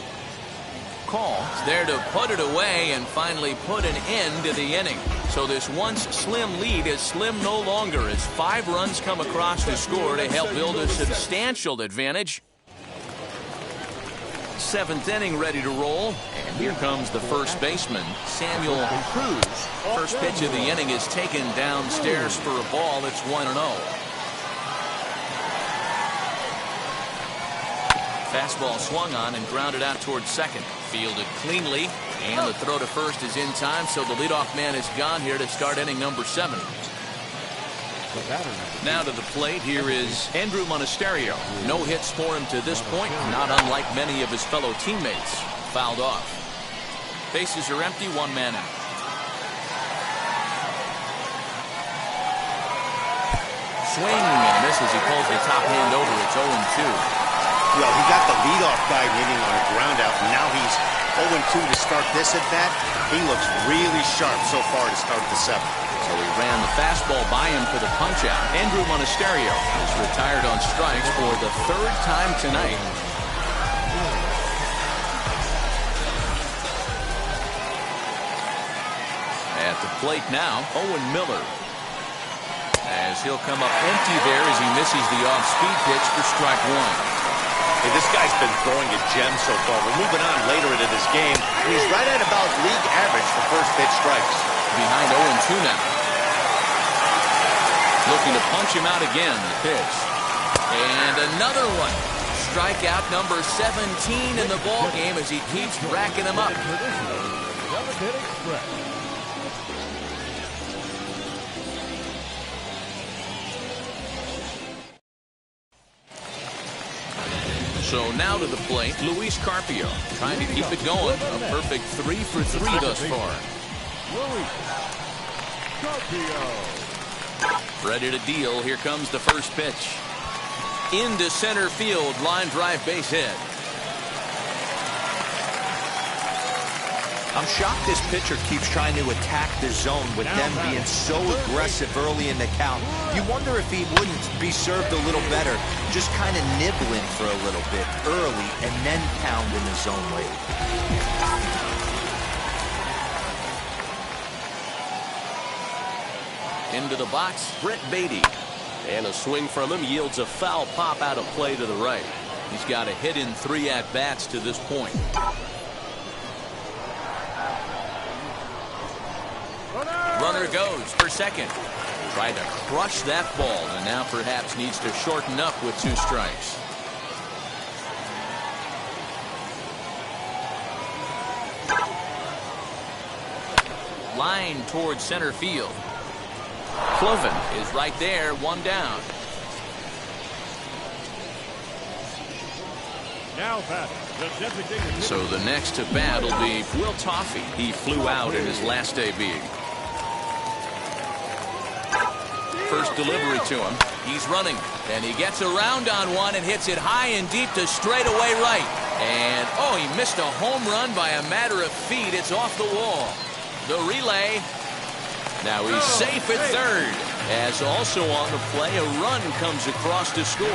Call is there to put it away and finally put an end to the inning. So this once slim lead is slim no longer as 5 runs come across to score to help build a substantial advantage. 7th inning ready to roll. And here comes the first baseman, Samuel Cruz. First pitch of the inning is taken downstairs for a ball. It's 1-0. Fastball swung on and grounded out towards second. Fielded cleanly, and the throw to first is in time, so the leadoff man is gone here to start inning number 7. Now to the plate, here is Andrew Monasterio. No hits for him to this point, not unlike many of his fellow teammates. Fouled off. Bases are empty, 1 man out. Swing and a miss as he pulls the top hand over. It's 0-2. Well, he got the leadoff guy hitting on a ground out, and now he's 0-2 to start this at bat. He looks really sharp so far to start the 7th. So he ran the fastball by him for the punch-out. Andrew Monasterio is retired on strikes for the 3rd time tonight. At the plate now, Owen Miller. As he'll come up empty there as he misses the off-speed pitch for strike 1. Hey, this guy's been throwing a gem so far. We're moving on later into this game, and he's right at about league average for first pitch strikes. Behind 0-2 now. Looking to punch him out again. The pitch. And another one. Strikeout number 17 in the ball game as he keeps racking them up. So now to the plate, Luis Carpio trying to keep it going. A perfect 3 for 3 thus far. Luis Carpio. Ready to deal. Here comes the first pitch. Into center field, line drive base hit. I'm shocked this pitcher keeps trying to attack the zone with them being so aggressive early in the count. You wonder if he wouldn't be served a little better, just kind of nibbling for a little bit early and then pound in the zone late. Into the box, Brett Beatty. And a swing from him yields a foul pop out of play to the right. He's got a hit in 3 at-bats to this point. Runner goes for second. Tried to crush that ball and now perhaps needs to shorten up with 2 strikes. Line towards center field. Cloven is right there, 1 down. Now batting, the designated. So the next to bat will be Will Toffee. He flew out in his last AB. First delivery to him. He's running, and he gets around on one and hits it high and deep to straightaway right. And, oh, he missed a home run by a matter of feet. It's off the wall. The relay. Now he's safe at third. As also on the play, a run comes across to score.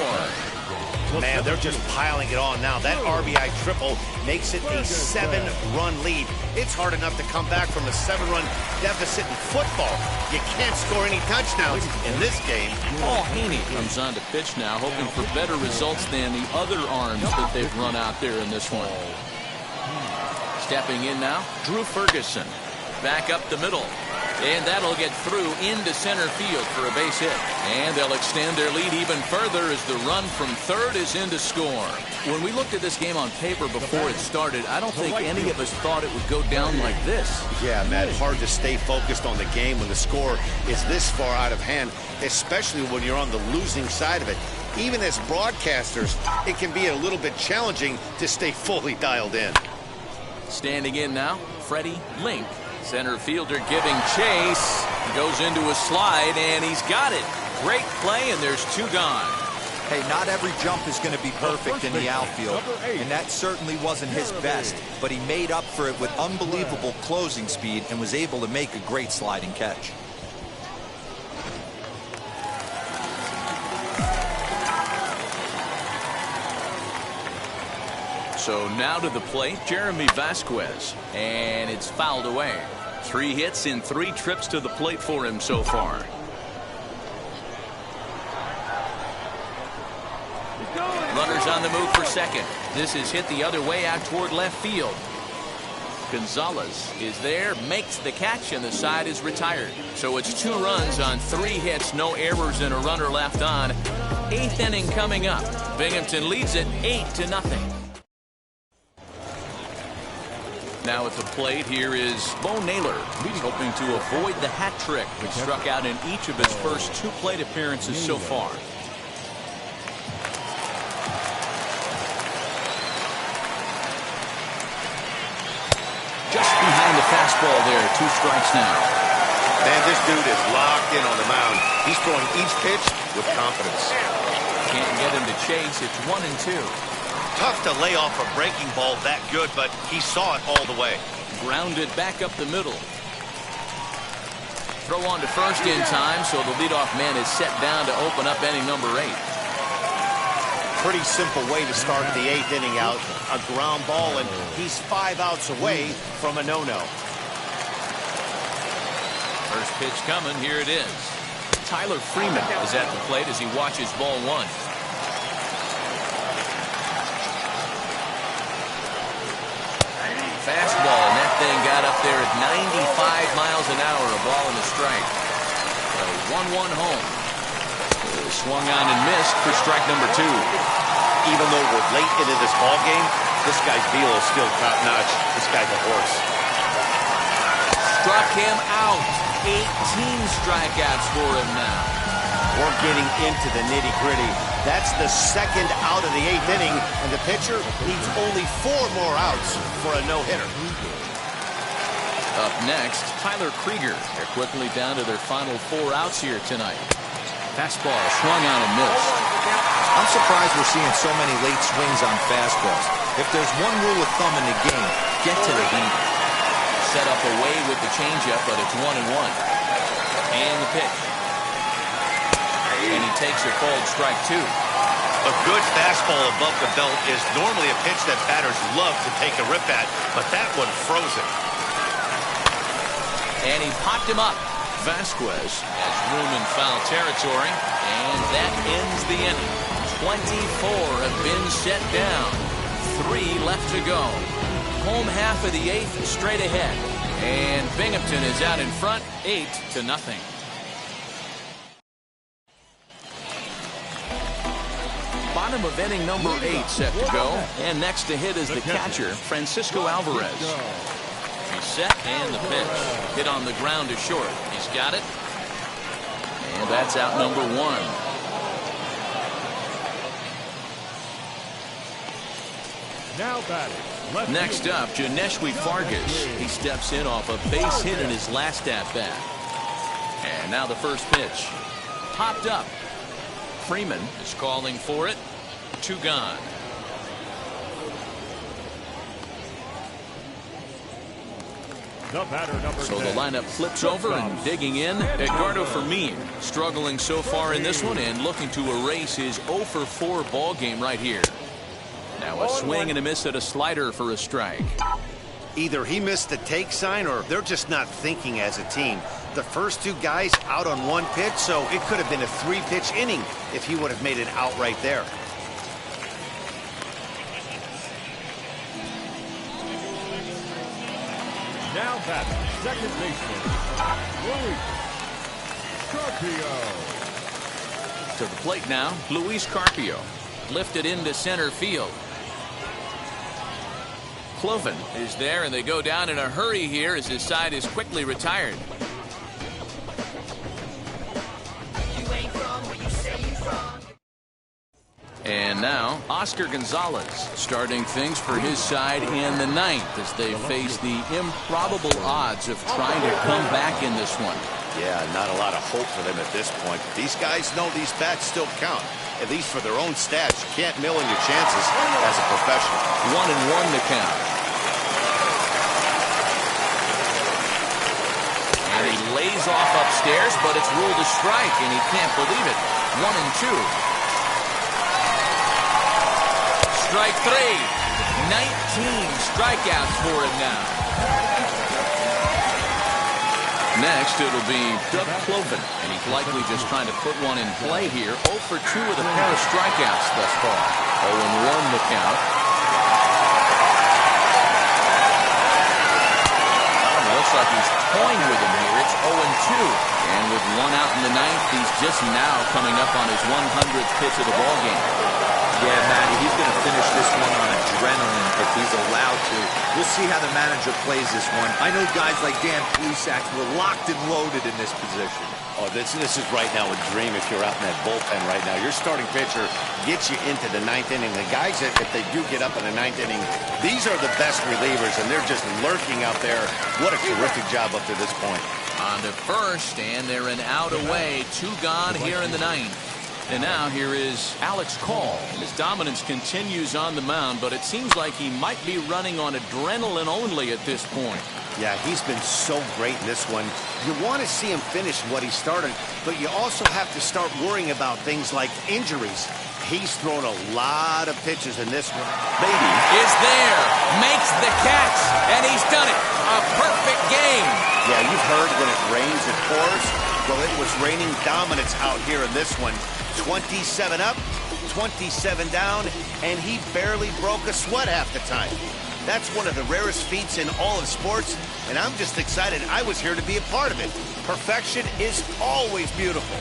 Man, they're just piling it on now. That RBI triple makes it a 7-run lead. It's hard enough to come back from a 7-run deficit in football. You can't score any touchdowns in this game. Paul Haney comes on to pitch now, hoping for better results than the other arms that they've run out there in this one. Stepping in now, Drew Ferguson. Back up the middle. And that'll get through into center field for a base hit. And they'll extend their lead even further as the run from third is in to score. When we looked at this game on paper before it started, I don't think any of us thought it would go down like this. Yeah, Matt, hard to stay focused on the game when the score is this far out of hand, especially when you're on the losing side of it. Even as broadcasters, it can be a little bit challenging to stay fully dialed in. Standing in now, Freddie Link. Center fielder giving chase. He goes into a slide, and he's got it. Great play, and there's 2 gone. Hey, not every jump is going to be perfect in the outfield, and that certainly wasn't his best, but he made up for it with unbelievable closing speed and was able to make a great sliding catch. So now to the plate, Jeremy Vasquez, and it's fouled away. 3 hits in 3 trips to the plate for him so far. Runners on the move for second. This is hit the other way out toward left field. Gonzalez is there, makes the catch, and the side is retired. So it's 2 runs on 3 hits, no errors, and a runner left on. 8th inning coming up. Binghamton leads it 8-0. Now at the plate, here is Bo Naylor. He's hoping to avoid the hat trick, which struck out in each of his first 2 plate appearances so far. Just behind the fastball there, 2 strikes now. Man, this dude is locked in on the mound. He's throwing each pitch with confidence. Can't get him to chase. It's 1-2. Tough to lay off a breaking ball that good, but he saw it all the way. Grounded back up the middle. Throw on to first in time, so the leadoff man is set down to open up inning number 8. Pretty simple way to start the 8th inning out. A ground ball, and he's 5 outs away from a no-no. First pitch coming. Here it is. Tyler Freeman is at the plate as he watches ball 1. Fastball, and that thing got up there at 95 miles an hour, a ball and a strike. A 1-1 home. Swung on and missed for strike number 2. Even though we're late into this ball game, this guy's velo is still top-notch. This guy's a horse. Struck him out. 18 strikeouts for him now. We're getting into the nitty-gritty. That's the 2nd out of the 8th inning, and the pitcher needs only 4 more outs for a no-hitter. Up next, Tyler Krieger. They're quickly down to their final 4 outs here tonight. Fastball swung on and missed. I'm surprised we're seeing so many late swings on fastballs. If there's one rule of thumb in the game, get to the heat. set up away with the changeup, but it's 1-1. And the pitch. And he takes a called strike 2. A good fastball above the belt is normally a pitch that batters love to take a rip at, but that one froze it. And he popped him up. Vasquez has room in foul territory, and that ends the inning. 24 have been set down. 3 left to go. Home half of the 8th straight ahead. And Binghamton is out in front, 8-0. Bottom of inning number 8 set to go. And next to hit is the catcher, Francisco Alvarez. He's set, and the pitch. Hit on the ground to short. He's got it. And that's out number 1. Now batting. Next up, Janeshwi Fargas. He steps in off a base hit in his last at-bat. And now the first pitch. Popped up. Freeman is calling for it. 2 gone. The batter, number 10. So the lineup flips over and digging in. Edgardo Fermin struggling so far in this one and looking to erase his 0-for-4 ball game right here. Now a swing and a miss at a slider for a strike. Either he missed the take sign or they're just not thinking as a team. The first 2 guys out on 1 pitch, so it could have been a 3-pitch inning if he would have made it out right there. Now batting, second baseman, Luis Carpio. To the plate now, Luis Carpio. Lifted into center field. Cloven is there, and they go down in a hurry here as his side is quickly retired. And now Oscar Gonzalez starting things for his side in the 9th as they face the improbable odds of trying to come back in this one. Yeah, not a lot of hope for them at this point. These guys know these bats still count, at least for their own stats. You can't mill in your chances as a professional. 1-1 to count. And he lays off upstairs, but it's ruled a strike, and he can't believe it. 1-2. Strike 3. 19 strikeouts for him now. Next, it'll be Doug Cloven, and he's likely just trying to put one in play here. 0 for 2 with a pair of strikeouts thus far. 0-1 the count. Looks like he's toying with him here. It's 0-2. And with 1 out in the 9th, he's just now coming up on his 100th pitch of the ballgame. Yeah, Matty, he's going to finish this one on adrenaline if he's allowed to. We'll see how the manager plays this one. I know guys like Dan Plesac were locked and loaded in this position. Oh, this is right now a dream if you're out in that bullpen right now. Your starting pitcher gets you into the 9th inning. The guys, if they do get up in the 9th inning, these are the best relievers, and they're just lurking out there. What a terrific job up to this point. On to first, and they're an out away. 2 gone here in the 9th. And now here is Alex Call. His dominance continues on the mound, but it seems like he might be running on adrenaline only at this point. Yeah, he's been so great in this one. You want to see him finish what he started, but you also have to start worrying about things like injuries. He's thrown a lot of pitches in this one. Baby is there, makes the catch, and he's done it. A perfect game. Yeah, you've heard when it rains, it pours. Well, it was raining dominance out here in this one. 27 up, 27 down, and he barely broke a sweat half the time. That's one of the rarest feats in all of sports, and I'm just excited I was here to be a part of it. Perfection is always beautiful.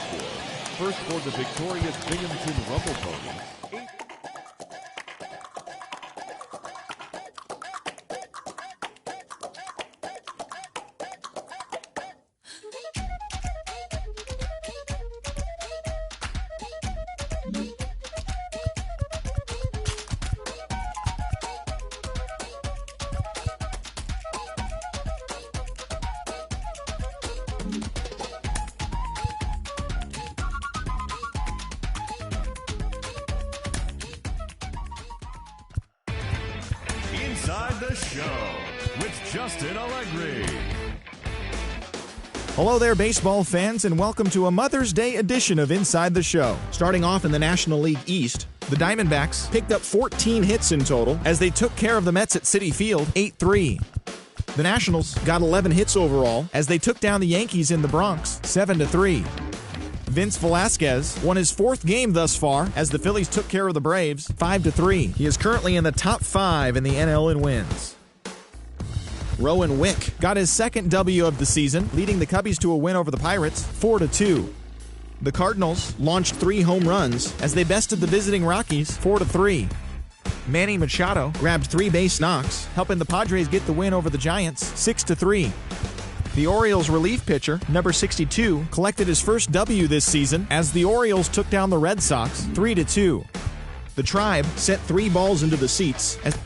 score. First for the victorious Binghamton Rumble Ponies. Inside the Show with Justin Allegri. Hello there, baseball fans, and welcome to a Mother's Day edition of Inside the Show. Starting off in the National League East, the Diamondbacks picked up 14 hits in total as they took care of the Mets at Citi Field 8-3. The Nationals got 11 hits overall as they took down the Yankees in the Bronx 7-3. Vince Velasquez won his fourth game thus far as the Phillies took care of the Braves 5-3. He is currently in the top 5 in the NL in wins. Rowan Wick got his second W of the season, leading the Cubbies to a win over the Pirates 4-2. The Cardinals launched 3 home runs as they bested the visiting Rockies 4-3. Manny Machado grabbed 3 base knocks, helping the Padres get the win over the Giants 6-3. The Orioles relief pitcher, number 62, collected his first W this season as the Orioles took down the Red Sox 3-2. The Tribe sent 3 balls into the seats as